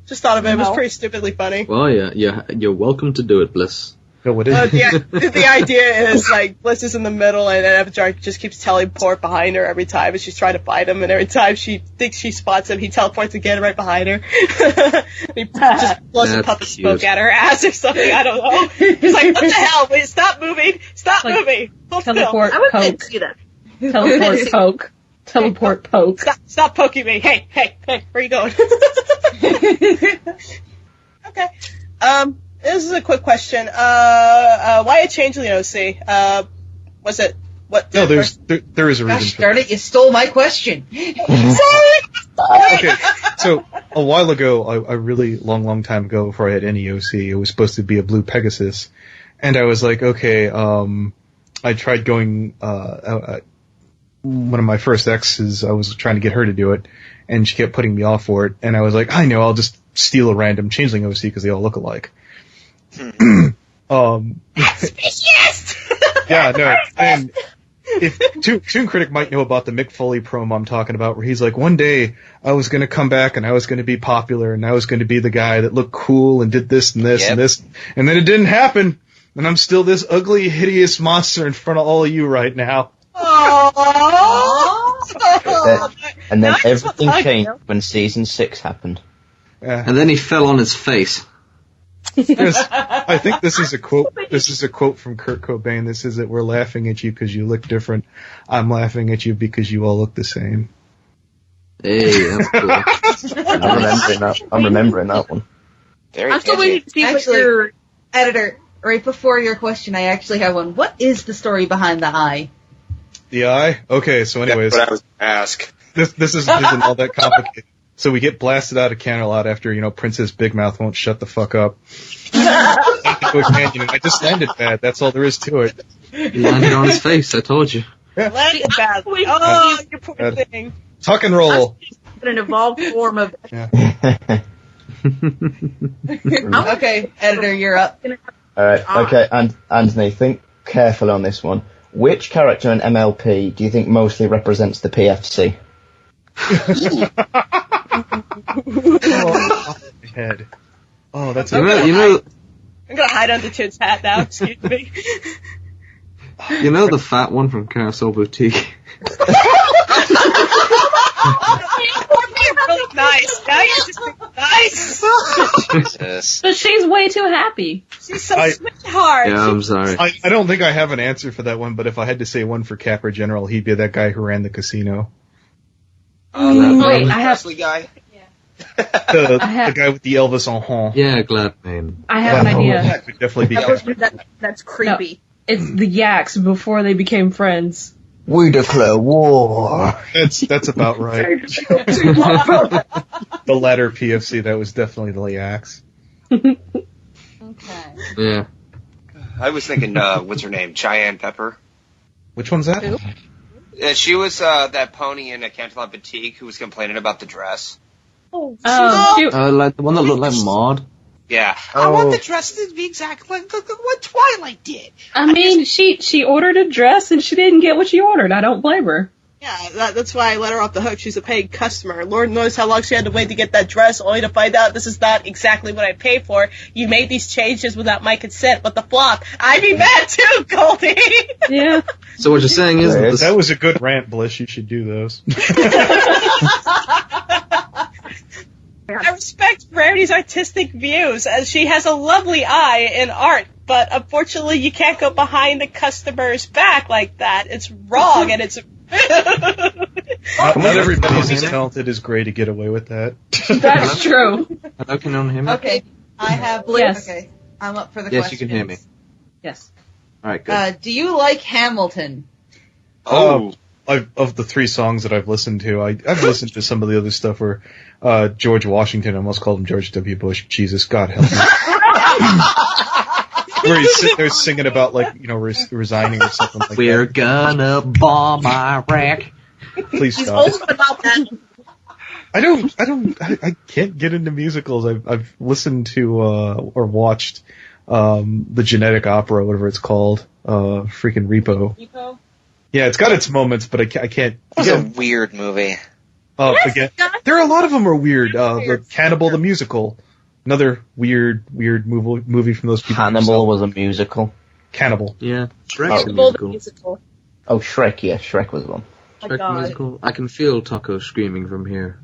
Just thought of it. It was pretty stupidly funny. Well, yeah, you're welcome to do it, Bliss. No, what is the idea is, like, Bliss is in the middle, and Avatar just keeps teleporting behind her every time, and she's trying to fight him, and every time she thinks she spots him, he teleports again right behind her. He just blows a puppet smoke at her ass or something, I don't know. He's like, what the hell? Wait, stop moving! Stop moving! Hold teleport still. poke. Teleport poke. Teleport poke. Stop poking me! Hey, where are you going? Okay. This is a quick question. Why a changeling OC? Was it what? No, there is a reason. Gosh darn it! You stole my question. Sorry. Okay, so a while ago, a really long time ago, before I had any OC, it was supposed to be a blue Pegasus, and I was like, okay. I tried going. One of my first exes, I was trying to get her to do it, and she kept putting me off for it. And I was like, I know, I'll just steal a random changeling OC because they all look alike. Yes. Yeah, no, and if Toon Kritic might know about the Mick Foley promo I'm talking about, where he's like, one day I was going to come back and I was going to be popular and I was going to be the guy that looked cool and did this and this and this, and then it didn't happen, and I'm still this ugly, hideous monster in front of all of you right now. And then everything changed when season 6 happened. And then he fell on his face. I think this is a quote. This is a quote from Kurt Cobain. This is it. We're laughing at you because you look different. I'm laughing at you because you all look the same. Hey, that's cool. I'm remembering that one. I'm still waiting to see what your editor. Right before your question, I actually have one. What is the story behind the eye? The eye? Okay, so anyways. That's what I was going to ask. This isn't all that complicated. So we get blasted out of Canterlot after, Princess Big Mouth won't shut the fuck up. I just landed bad. That's all there is to it. You landed on his face, I told you. Landed bad. Oh, you poor thing. Tuck and roll. An evolved form of... Yeah. Okay, editor, you're up. Alright, okay, and Anthony, think carefully on this one. Which character in MLP do you think mostly represents the PFC? Head. Oh, that's you know, I'm gonna hide under Toon's hat now, excuse me. You know the fat one from Carousel Boutique? Really nice. Now you're just nice. Jesus. But she's way too happy. She's so sweetheart. Yeah, I'm sorry. I don't think I have an answer for that one, but if I had to say one for Capper General, he'd be that guy who ran the casino. Wait, I have... guy? The guy with the Elvis en honk. Yeah, Gladman. I have an idea. That would definitely be That's creepy. No, it's the Yaks before they became friends. We declare war. That's about right. The latter PFC, that was definitely the Yaks. Okay. Yeah. I was thinking, what's her name? Cheyenne Pepper. Which one's that? She was that pony in a Canterlot Boutique who was complaining about the dress. Oh, Like the one that looked like Maud. Yeah. I want the dress to be exactly like what Twilight did. I mean, she ordered a dress and she didn't get what she ordered. I don't blame her. Yeah, that's why I let her off the hook. She's a paid customer. Lord knows how long she had to wait to get that dress, only to find out this is not exactly what I paid for. You made these changes without my consent. What the flop? I'd be mad too, Goldie! Yeah. So what you're saying is that was a good rant, Bliss. You should do those. I respect Rarity's artistic views, as she has a lovely eye in art, but unfortunately you can't go behind the customer's back like that. It's wrong, and it's... Not everybody's as talented as Gray to get away with that. That's true. Hello, can you hear me? Okay, I have... Yes. Okay, I'm up for the Yes, questions. you can hear me. Yes. Alright, good. Do you like Hamilton? Of the 3 songs that I've listened to, I've listened to some of the other stuff where George Washington, I almost called him George W. Bush. Jesus, God help me. Where he's sitting there singing about, like, you know, resigning or something like that. We're gonna bomb Iraq. Please He's stop. old about that. I can't get into musicals. I've listened to, or watched, the Genetic Opera, whatever it's called, freaking Repo. Repo? Yeah, it's got its moments, but I can't. It was a weird movie. Again, there are a lot of them are weird. The Cannibal the Musical, another weird movie from those people. Hannibal was a musical. Cannibal. Yeah. Shrek's a musical. Oh, Shrek, yeah, Shrek was one. Shrek the musical. I can feel Taco screaming from here.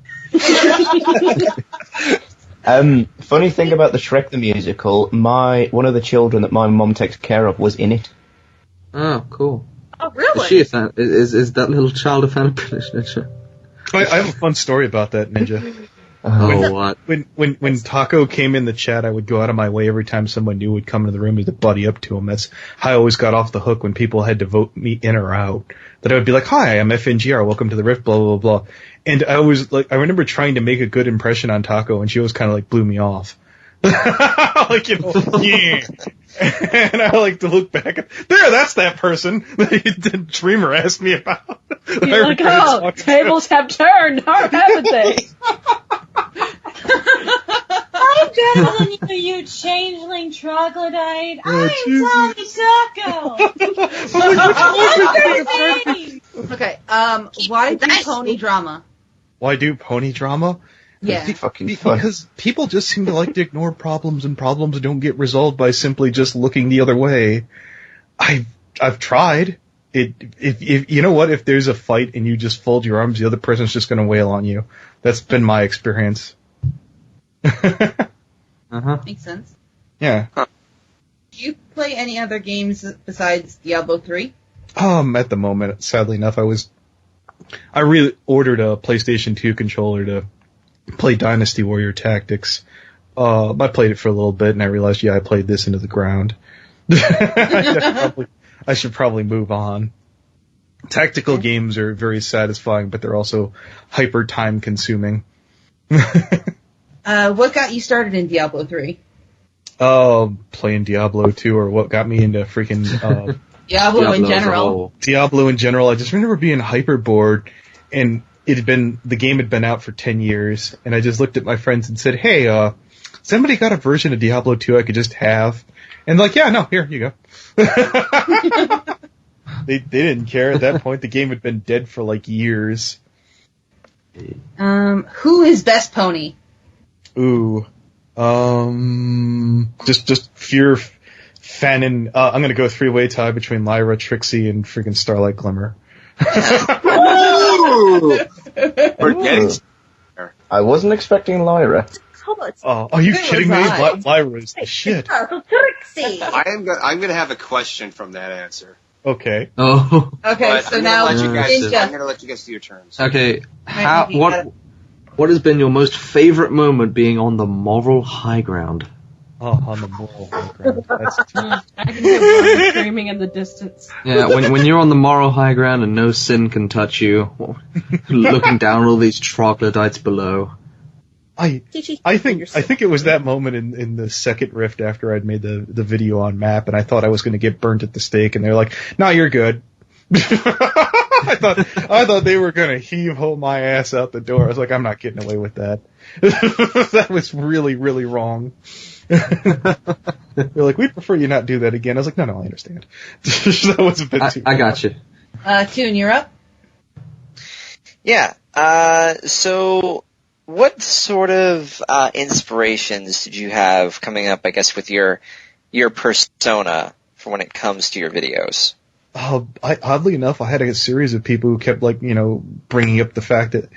Funny thing about the Shrek the musical, one of the children that my mum takes care of was in it. Oh, cool. Oh, really? Is she a fan? Is that little child a fan of British Ninja? I have a fun story about that, Ninja. What? When Taco came in the chat, I would go out of my way every time someone new would come into the room to buddy up to him. That's how I always got off the hook when people had to vote me in or out. That I would be like, "Hi, I'm FNGR. Welcome to the Rift." Blah blah blah. And I remember trying to make a good impression on Taco, and she always kind of like blew me off. Like, you know, yeah. And I like to look back at, that's that person that the Dreamer asked me about. You're like, oh, tables have turned, haven't they? I'm better than you changeling troglodyte. I'm Taco. Okay, why do pony drama? Why do pony drama? Yeah. Because people just seem to like to ignore problems, and problems don't get resolved by simply just looking the other way. I've tried. If you know what, if there's a fight and you just fold your arms, the other person's just gonna wail on you. That's been my experience. Makes sense. Yeah. Do you play any other games besides Diablo 3? At the moment, sadly enough, I really ordered a PlayStation 2 controller to play Dynasty Warrior Tactics. I played it for a little bit and I realized, I played this into the ground. I should probably move on. Tactical games are very satisfying, but they're also hyper time consuming. What got you started in Diablo 3? Playing Diablo 2, or what got me into freaking, Diablo in general. Diablo in general. I just remember being hyper bored, and the game had been out for 10 years, and I just looked at my friends and said, hey, somebody got a version of Diablo 2 I could just have? And like, yeah, no, here, you go. They didn't care at that point. The game had been dead for like years. Who is best pony? Ooh. Just pure fanon. I'm gonna go 3-way tie between Lyra, Trixie, and freaking Starlight Glimmer. We're getting. I wasn't expecting Lyra. Oh, are you kidding me? Lyra is the shit. Trixie. I'm gonna have a question from that answer. Okay. Oh. Okay, But so I'm now gonna let you guys, Ninja. I'm gonna let you guys do your turns. Okay. Right, What has been your most favorite moment being on the moral high ground? Oh, on the moral high ground. That's I can hear Brony screaming in the distance. Yeah, when you're on the moral high ground and no sin can touch you, looking down all these troglodytes below. I think it was that moment in the second rift after I'd made the video on map, and I thought I was going to get burnt at the stake, and they're like, "No, you're good." I thought they were going to heave-ho my ass out the door. I was like, I'm not getting away with that. That was really, really wrong. They're like, we'd prefer you not do that again. I was like, no, I understand. That was a bit too I got you. Toon, you're up. Yeah. So what sort of inspirations did you have coming up, I guess, with your persona for when it comes to your videos? Oddly enough, I had a series of people who kept, bringing up the fact that,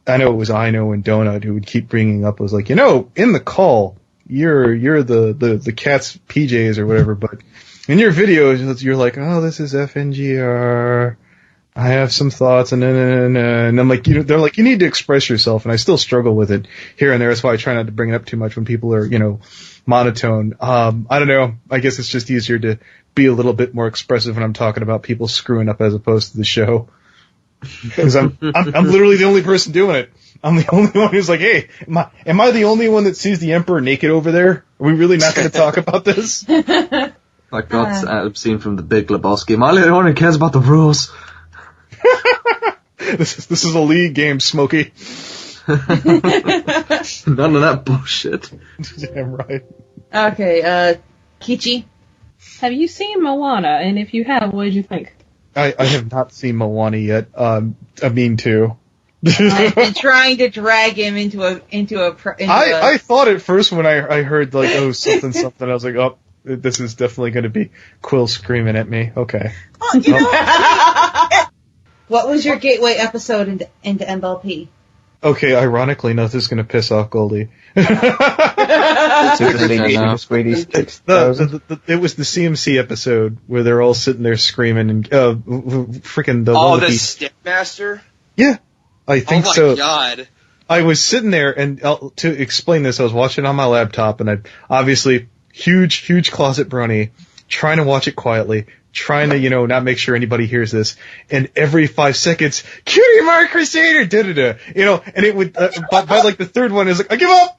I know it was Aino and Donut who would keep bringing up, was like, in the call, you're the cat's PJs or whatever, but in your videos, you're like, oh, this is FNGR. I have some thoughts, and I'm like, they're like, you need to express yourself, and I still struggle with it here and there. That's why I try not to bring it up too much when people are, monotone. I don't know. I guess it's just easier to be a little bit more expressive when I'm talking about people screwing up as opposed to the show. Because I'm literally the only person doing it. I'm the only one who's like, hey, am I the only one that sees the Emperor naked over there? Are we really not going to talk about this? Like that scene from The Big Lebowski. Am I the only one who cares about the rules? This is a league game, Smokey. None of that bullshit. Damn right. Okay, Keychi? Have you seen Moana? And if you have, what did you think? I have not seen Moana yet. I mean to. I've been trying to drag him into a. I thought at first when I heard like something, I was like, oh, this is definitely going to be Quill screaming at me. Okay. What was your gateway episode into MLP? Okay, ironically, nothing's going to piss off Goldie. It was the CMC episode where they're all sitting there screaming and freaking the. Oh, the Stickmaster. Yeah, I think so. Oh my god! I was sitting there, and to explain this, I was watching on my laptop, and I obviously huge closet Brony, trying to watch it quietly. Trying to, not make sure anybody hears this, and every 5 seconds, Cutie Mark Crusader, and it would, by like the third one, is like, I give up!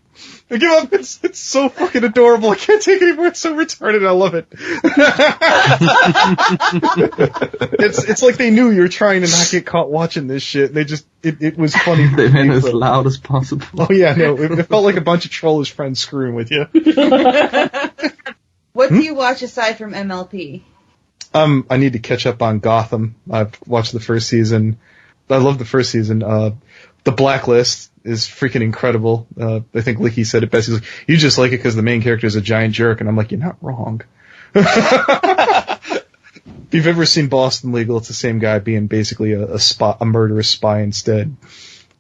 It's so fucking adorable, I can't take it anymore, it's so retarded, I love it. It's like they knew you were trying to not get caught watching this shit, they just, it was funny. They made it as loud as possible. Oh yeah, no, it felt like a bunch of trollish friends screwing with you. What do you watch aside from MLP? I need to catch up on Gotham. I've watched the first season. I love the first season. The Blacklist is freaking incredible. I think Licky said it best. He's like, you just like it because the main character is a giant jerk. And I'm like, you're not wrong. If you've ever seen Boston Legal, it's the same guy being basically a murderous spy instead.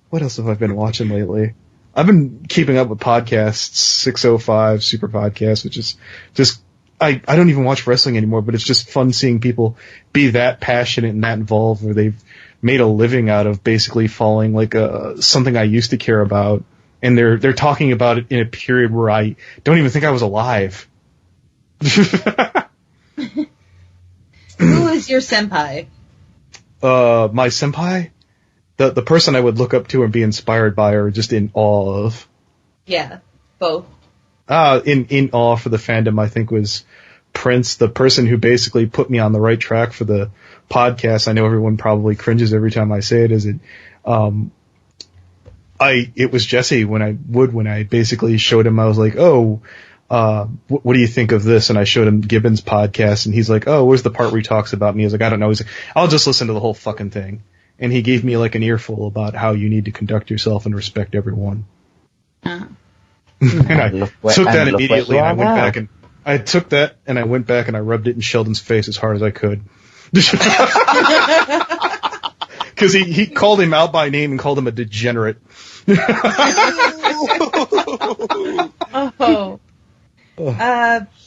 What else have I been watching lately? I've been keeping up with podcasts, 605 Super Podcast, which is just, I don't even watch wrestling anymore, but it's just fun seeing people be that passionate and that involved where they've made a living out of basically following like something I used to care about, and they're talking about it in a period where I don't even think I was alive. Who is your senpai? My senpai? The person I would look up to and be inspired by or just in awe of. Yeah, both. In awe for the fandom, I think was Prince, the person who basically put me on the right track for the podcast. I know everyone probably cringes every time I say it. It was Jesse when I basically showed him, I was like, what do you think of this? And I showed him Gibbons' podcast, and he's like, oh, where's the part where he talks about me? He's like, I don't know. He's like, I'll just listen to the whole fucking thing. And he gave me like an earful about how you need to conduct yourself and respect everyone. And I took that immediately, and I went back and I took that and I went back and I rubbed it in Sheldon's face as hard as I could. Because he called him out by name and called him a degenerate.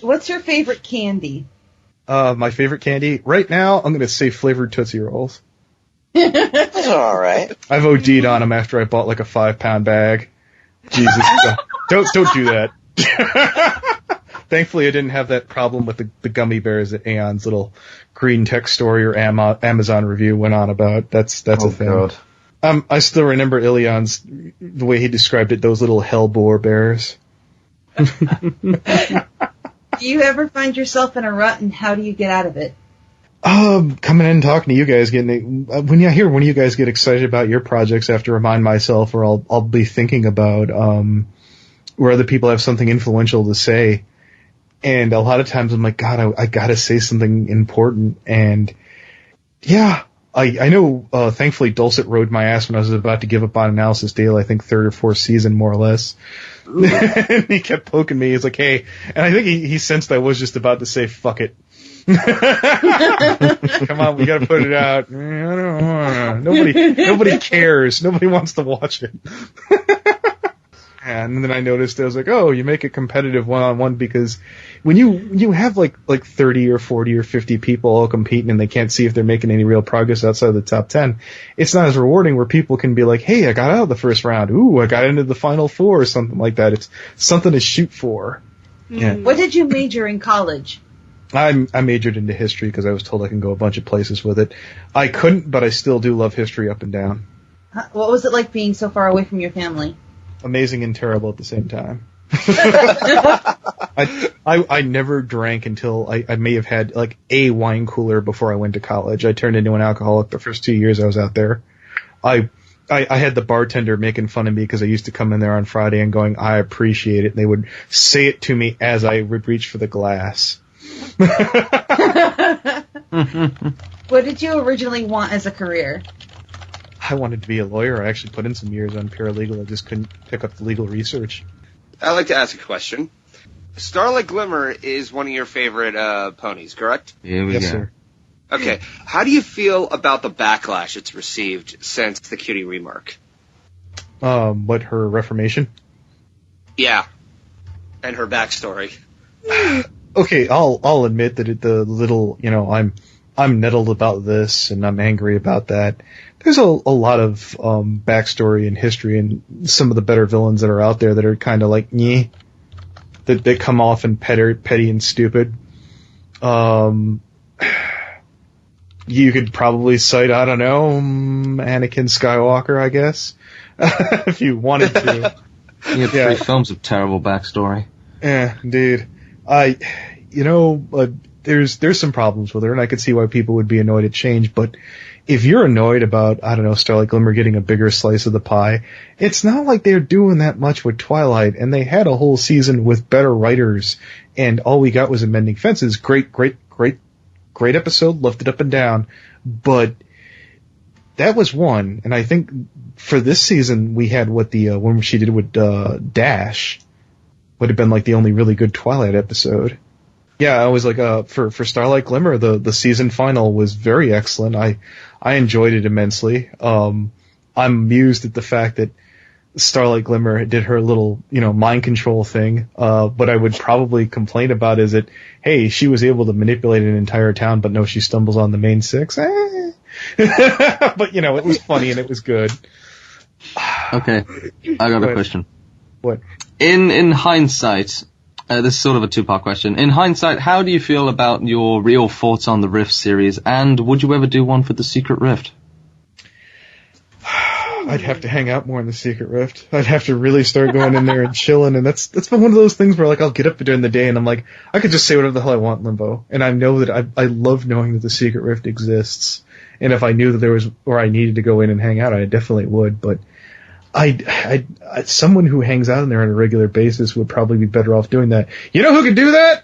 What's your favorite candy? My favorite candy? Right now, I'm going to say flavored Tootsie Rolls. That's alright. I've OD'd on them after I bought like a 5-pound bag. Jesus. Don't do that. Thankfully, I didn't have that problem with the gummy bears that Aeon's little green tech story or Amazon review went on about. That's a thing. God. I still remember Ilion's, the way he described it, those little hellbore bears. Do you ever find yourself in a rut, and how do you get out of it? Coming in and talking to you guys, when I hear one of you guys get excited about your projects, I have to remind myself, or I'll be thinking about where other people have something influential to say, and a lot of times I'm like, God, I gotta say something important, and yeah, I know. Thankfully, Dulcet rode my ass when I was about to give up on Analysis Daily. I think 3rd or 4th season, more or less. And he kept poking me. He's like, "Hey," and I think he sensed I was just about to say "fuck it." Come on, we gotta put it out. I don't wanna. Nobody cares. Nobody wants to watch it. And then I noticed, I was like, oh, you make it competitive one-on-one because when you have like 30 or 40 or 50 people all competing and they can't see if they're making any real progress outside of the top 10, it's not as rewarding where people can be like, hey, I got out of the first round. Ooh, I got into the final 4 or something like that. It's something to shoot for. Yeah. What did you major in college? I majored into history because I was told I can go a bunch of places with it. I couldn't, but I still do love history up and down. What was it like being so far away from your family? Amazing and terrible at the same time. I never drank until I may have had like a wine cooler before I went to college. I turned into an alcoholic the first 2 years I was out there. I had the bartender making fun of me because I used to come in there on Friday and going, I appreciate it. And they would say it to me as I would reach for the glass. What did you originally want as a career? I wanted to be a lawyer. I actually put in some years on paralegal. I just couldn't pick up the legal research. I'd like to ask a question. Starlight Glimmer is one of your favorite ponies, correct? Here we Yes, go. sir. Okay. How do you feel about the backlash it's received since the cutie remark? What, her reformation? Yeah. And her backstory. Okay, I'll admit that the little, I'm nettled about this and I'm angry about that. There's a lot of backstory and history and some of the better villains that are out there that are kind of like, nyeh, that they come off and petty and stupid. You could probably cite, I don't know, Anakin Skywalker, I guess, if you wanted to. You have 3 films of terrible backstory. Yeah, indeed. There's some problems with her, and I could see why people would be annoyed at change, but if you're annoyed about, I don't know, Starlight Glimmer getting a bigger slice of the pie, it's not like they're doing that much with Twilight, and they had a whole season with better writers, and all we got was Amending Fences. Great episode, loved it up and down, but that was one, and I think for this season we had what the one she did with Dash would have been like the only really good Twilight episode. Yeah, I was like, for Starlight Glimmer, the season final was very excellent. I enjoyed it immensely. I'm amused at the fact that Starlight Glimmer did her little, mind control thing. What I would probably complain about is that, hey, she was able to manipulate an entire town, but no, she stumbles on the main 6. But, it was funny and it was good. Okay, I got a question. What? In hindsight, this is sort of a 2-part question. In hindsight, how do you feel about your real thoughts on the Rift series, and would you ever do one for the Secret Rift? I'd have to hang out more in the Secret Rift. I'd have to really start going in there and chilling, and that's been one of those things where, like, I'll get up during the day and I'm like, I could just say whatever the hell I want in Limbo, and I know that I love knowing that the Secret Rift exists, and if I knew that there was, or I needed to go in and hang out, I definitely would, but I someone who hangs out in there on a regular basis would probably be better off doing that. You know who could do that?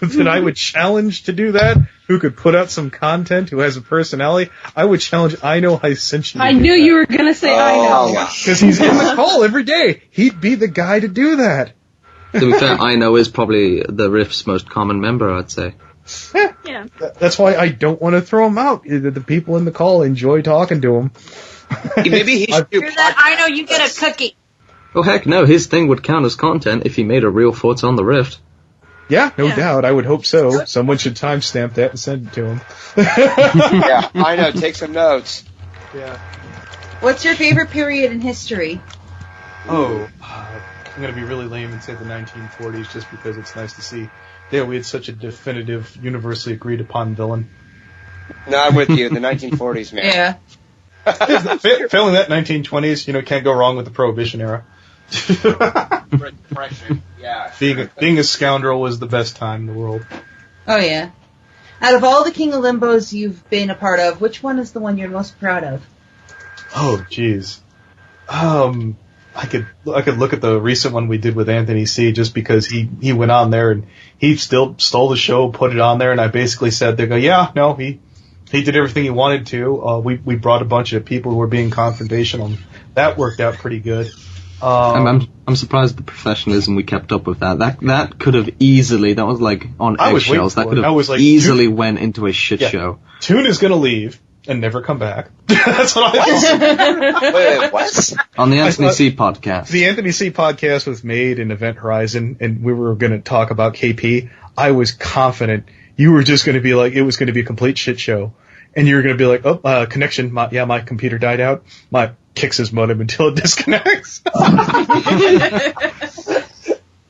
That I would challenge to do that? Who could put out some content, who has a personality? I would challenge Aino Hi. I knew you were going to say Aino. Because he's in the call every day. He'd be the guy to do that. To be fair, Aino is probably the Rift's most common member, I'd say. Yeah. That's why I don't want to throw him out. The people in the call enjoy talking to him. Maybe he should do Hear that? I know you get a cookie. Oh heck no, his thing would count as content if he made a real thoughts on the Rift. Yeah, no doubt. I would hope so. Someone should timestamp that and send it to him. Yeah, I know. Take some notes. Yeah. What's your favorite period in history? I'm going to be really lame and say the 1940s just because it's nice to see. Yeah, we had such a definitive, universally agreed upon villain. No, I'm with you. The 1940s, man. Yeah. Failing that 1920s, can't go wrong with the Prohibition era. Depression. Yeah. Being a scoundrel was the best time in the world. Oh, yeah. Out of all the King of Limbos you've been a part of, which one is the one you're most proud of? Oh, jeez. I could look at the recent one we did with Anthony C. just because he went on there and he still stole the show, put it on there, and I basically said, he did everything he wanted to. We brought a bunch of people who were being confrontational, and that worked out pretty good. I'm surprised the professionalism we kept up with that. That could have easily, that was like on eggshells, that could have easily went into a shit show. Toon is going to leave. and never come back. That's what I thought. Wait, what? On the Anthony C podcast. The Anthony C podcast was made in Event Horizon, and we were going to talk about KP. I was confident you were just going to be like, it was going to be a complete shit show. And you were going to be like, connection, my computer died out. My kicks his modem until it disconnects.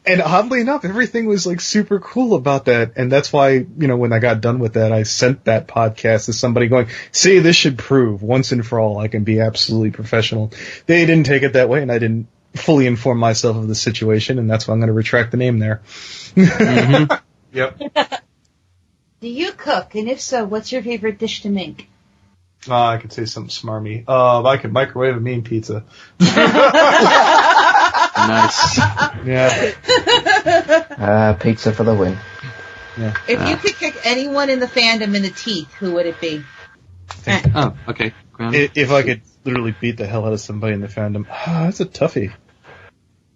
And oddly enough, everything was like super cool about that. And that's why, when I got done with that, I sent that podcast to somebody going, see, this should prove once and for all I can be absolutely professional. They didn't take it that way, and I didn't fully inform myself of the situation, and that's why I'm going to retract the name there. Mm-hmm. Yep. Do you cook? And if so, what's your favorite dish to make? I could say something smarmy. I could microwave a mean pizza. Nice. Yeah. Pizza for the win. Yeah. If you could kick anyone in the fandom in the teeth, who would it be? Oh, okay. If I could literally beat the hell out of somebody in the fandom, that's a toughie.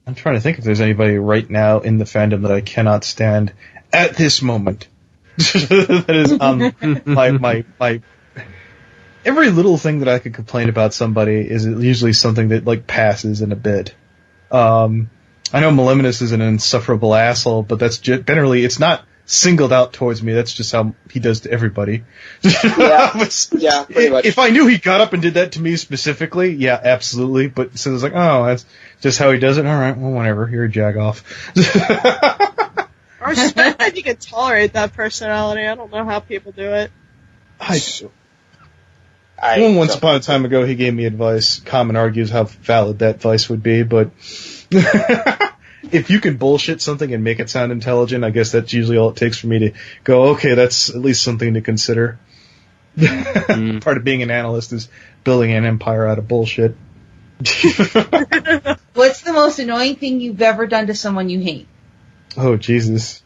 I'm trying to think if there's anybody right now in the fandom that I cannot stand at this moment. That is my every little thing that I could complain about somebody is usually something that like passes in a bit. I know Maleminus is an insufferable asshole, but that's generally, it's not singled out towards me. That's just how he does to everybody. Yeah, pretty much. If I knew he got up and did that to me specifically, yeah, absolutely. But so it's like, oh, that's just how he does it. All right, well, whatever. You're a jagoff. I respect that you can tolerate that personality. I don't know how people do it. Once upon a time ago, he gave me advice. Common argues how valid that advice would be, but if you can bullshit something and make it sound intelligent, I guess that's usually all it takes for me to go, okay, that's at least something to consider. Part of being an analyst is building an empire out of bullshit. What's the most annoying thing you've ever done to someone you hate? Oh, Jesus.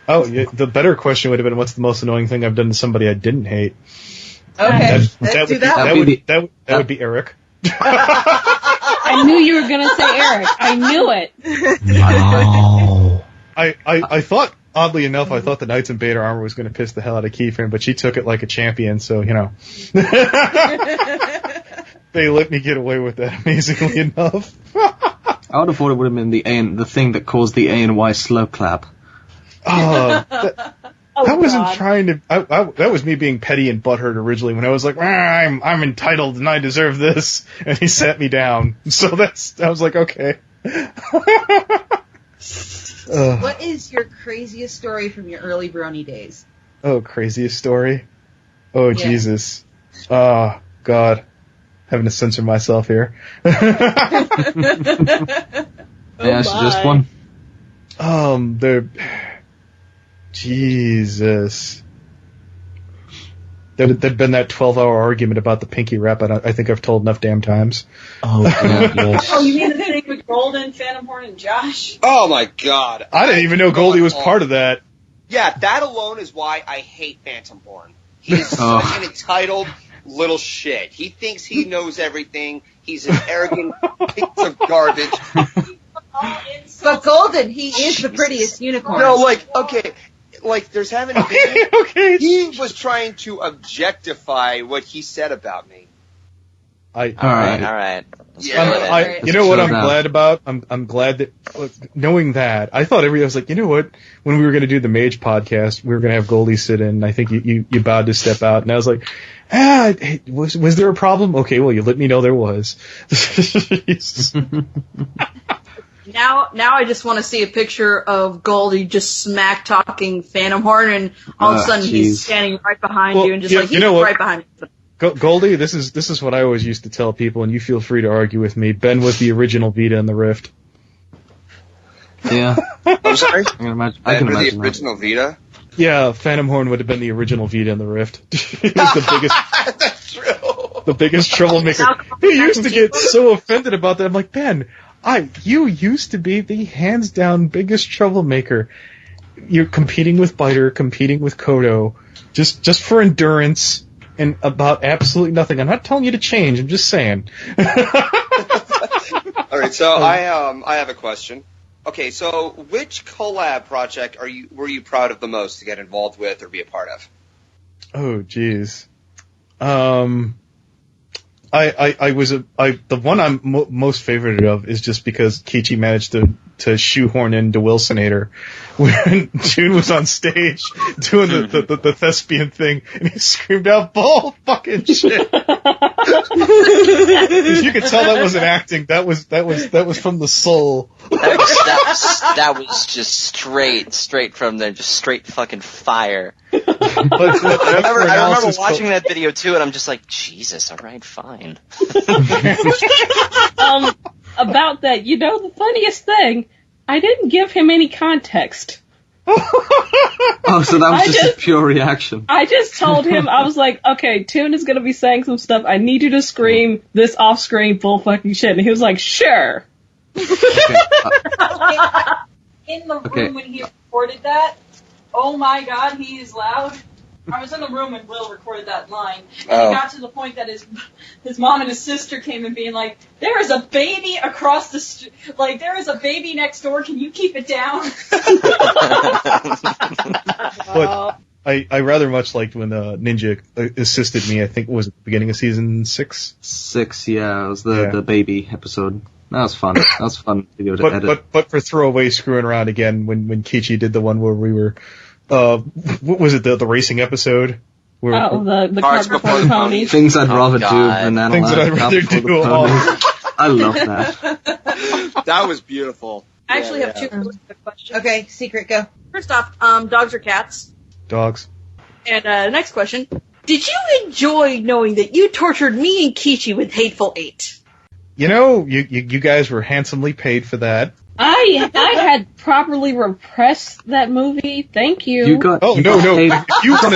Oh, yeah, the better question would have been, what's the most annoying thing I've done to somebody I didn't hate? Okay, let's do that. That would be Eric. I knew you were gonna say Eric. I knew it. No. I thought, oddly enough, I thought the Knights in Beta Armor was going to piss the hell out of Keyframe, but she took it like a champion, so, they let me get away with that, amazingly enough. I would have thought it would have been the thing that caused the A and Y slow clap. I wasn't trying to. That was me being petty and butthurt originally when I was like, I'm entitled and I deserve this, and he sat me down. So I was like, okay. What is your craziest story from your early Brony days? Oh, craziest story? Oh, yeah. Jesus. Oh, God. Having to censor myself here. Just one. Jesus. There'd been that 12-hour argument about the pinky rep. I think I've told enough damn times. Oh, yes. Oh, you mean the thing with Golden, Phantom Horn, and Josh? Oh my God! I didn't even know Goldie was part of that. Yeah, that alone is why I hate Phantom Horn. He's such an entitled little shit. He thinks he knows everything. He's an arrogant piece of garbage. But Golden, he is the prettiest unicorn. No, there's having a video. Okay. He was trying to objectify what he said about me. All right. Yeah. You know what I'm glad about? I'm glad that, knowing that, I thought I was like, you know what? When we were going to do the Mage podcast, we were going to have Goldie sit in, and I think you bowed to step out, and I was like, was there a problem? Okay, well, you let me know there was. Now I just want to see a picture of Goldie just smack talking Phantom Horn, and all of a sudden he's standing right behind you and just he's right behind you. Goldie, this is what I always used to tell people, and you feel free to argue with me. Ben was the original Vida in the Rift. Yeah. I'm sorry? I can imagine the original Vida? Yeah, Phantom Horn would have been the original Vida in the Rift. He was the biggest. That's true. The biggest troublemaker. He used to get so offended about that. I'm like, Ben, you used to be the hands down biggest troublemaker. You're competing with Biter, competing with Kodo, just for endurance and about absolutely nothing. I'm not telling you to change. I'm just saying. All right, so I have a question. Okay, so which collab project were you proud of the most to get involved with or be a part of? Oh, jeez. The one I'm most favorite of is just because Keychi managed to shoehorn in DeWilsonator when June was on stage doing the thespian thing, and he screamed out "bull fucking shit." You could tell that wasn't acting. That was from the soul. That was just straight from there, just straight fucking fire. I remember watching that video too, and I'm just like, Jesus, alright, fine. About that, the funniest thing, I didn't give him any context. Oh, so that was just a pure reaction. I just told him, I was like, okay, Toon is gonna be saying some stuff, I need you to scream this off screen bull fucking shit, and he was like, sure. In the room when he recorded that, oh my god, he is loud. I was in the room when Will recorded that line, and it got to the point that his mom and his sister came and being like, there is a baby across the street, like, there is a baby next door, can you keep it down? But I rather much liked when Ninja assisted me, I think it was at the beginning of season 6? 6, yeah, it was the baby episode. That was fun. That was fun video to edit. But for throwaway screwing around again, when Keychi did the one where we were, what was it, the racing episode? The cars before the ponies. Things I'd rather do than analyze. Things that I'd rather do. I love that. That was beautiful. I actually have two really quick questions. Okay, Secret, go. First off, dogs or cats? Dogs. And next question. Did you enjoy knowing that you tortured me and Keychi with Hateful Eight? You guys were handsomely paid for that. I had properly repressed that movie. Thank you. You got no. paid. If you want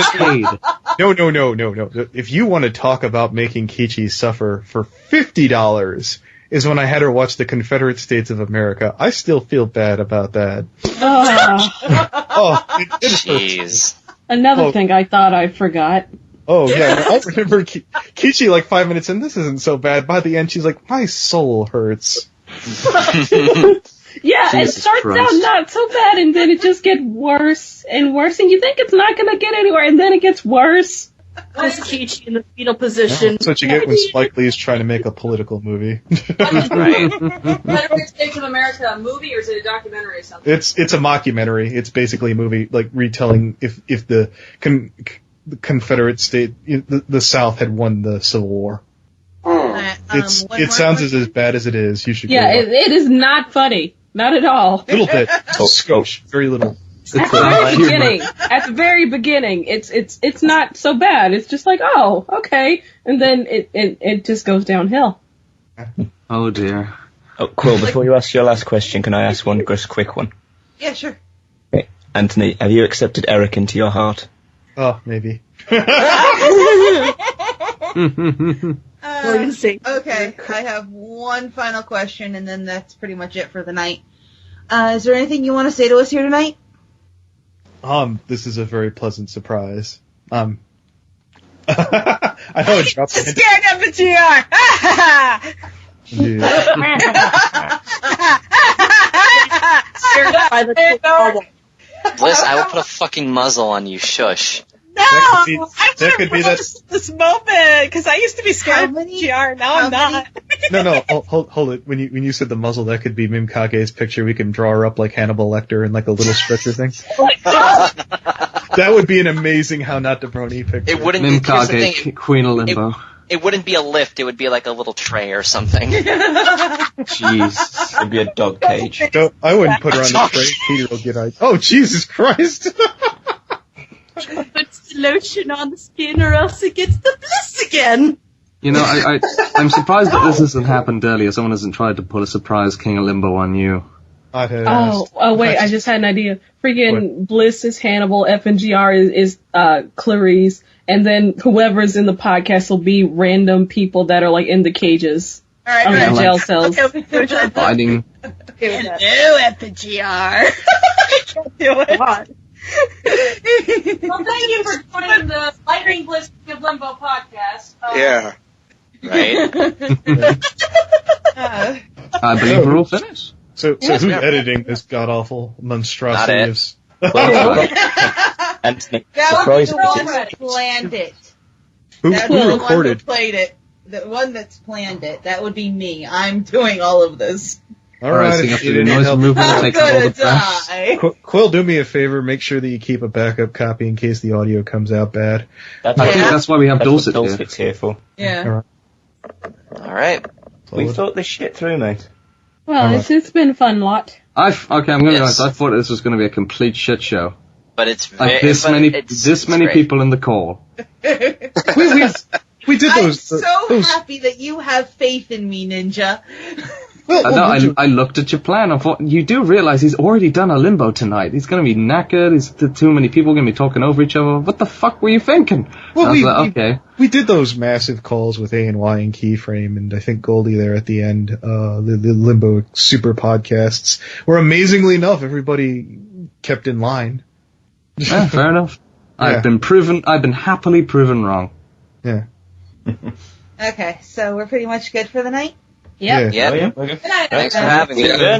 to no. If you want to talk about making Keychi suffer for $50, is when I had her watch the Confederate States of America. I still feel bad about that. Jeez. Another thing I thought I forgot. Oh, yeah. I remember Keychi, like 5 minutes in, this isn't so bad. By the end, she's like, my soul hurts. Yeah, Jesus it starts Christ. out not so bad, and then it just gets worse and worse, and you think it's not going to get anywhere, and then it gets worse. Just Keychi in the fetal position. That's what you get when Spike Lee is trying to make a political movie. Right. Confederate States of America, a movie, or is it a documentary or something? It's a mockumentary. It's basically a movie, like, retelling if the Confederate state, the South had won the Civil War. It sounds as bad as it is. You should. Yeah, it is not funny. Not at all. A little bit. Skosh. Very little. At the very beginning, it's not so bad. It's just like, oh, okay, and then it just goes downhill. Oh dear. Oh, Quill, before you ask your last question, can I ask one just quick one? Yeah, sure. Okay. Anthony, have you accepted Eric into your heart? Oh, maybe. Okay, I have one final question, and then that's pretty much it for the night. Is there anything you want to say to us here tonight? This is a very pleasant surprise. I know it dropped. Scared FNGR! By the Bliss, I will put a fucking muzzle on you. Shush. No! I would have this moment, because I used to be scared of FNGR, now I'm not. No, hold it. When you said the muzzle, that could be Mimkage's picture. We can draw her up like Hannibal Lecter in like a little stretcher thing. That would be an amazing How Not to Brony picture. It wouldn't be Mimkage, Queen of Limbo. It wouldn't be a lift, it would be like a little tray or something. Jeez, it'd be a dog cage. No, I wouldn't put her on the tray. Peter will get eyes. Oh, Jesus Christ! Put lotion on the skin or else it gets the bliss again. You know, I'm surprised that this hasn't happened earlier. Someone hasn't tried to put a surprise King of Limbo on you. Oh, wait, I just had an idea. Freaking Bliss is Hannibal, FNGR is Clarice, and then whoever's in the podcast will be random people that are like in the cages. Alright, jail cells. Fighting. Hello, FNGR. I can't do it. Well, thank you for joining the Lightening Bliss of Limbo podcast. Yeah. Right? I believe we're all finished. So who's editing this god-awful monstrosity of... Anthony, That surprise was the one that planned it. Who That would be the one who recorded? played it. The one that's planned it. That would be me. I'm doing all of this. All right, so you if have to you do didn't noise help- removal, I'm take out all gonna the trash. die. Quill, do me a favor. Make sure that you keep a backup copy in case the audio comes out bad. That's I think that's why we have Dulcet here. Dulcet's here for. Yeah. All right. We thought this shit through, mate. Well, it's been fun, lot. Okay, I'm going to be Yes. honest. I thought this was going to be a complete shit show. But it's Like very, this many great. people in the call. We did I'm those. so happy that you have faith in me, Ninja. I looked at your plan. I thought, you do realize he's already done a Limbo tonight. He's going to be knackered. Too many people going to be talking over each other. What the fuck were you thinking? Well, I was like, okay. we did those massive calls with A&Y and Keyframe, and I think Goldie there at the end. The Limbo super podcasts, where amazingly enough, everybody kept in line. Yeah, fair enough. Yeah. I've been happily proven wrong. Yeah. Okay, so we're pretty much good for the night? Yep. Yeah. Good night. Thanks for having me.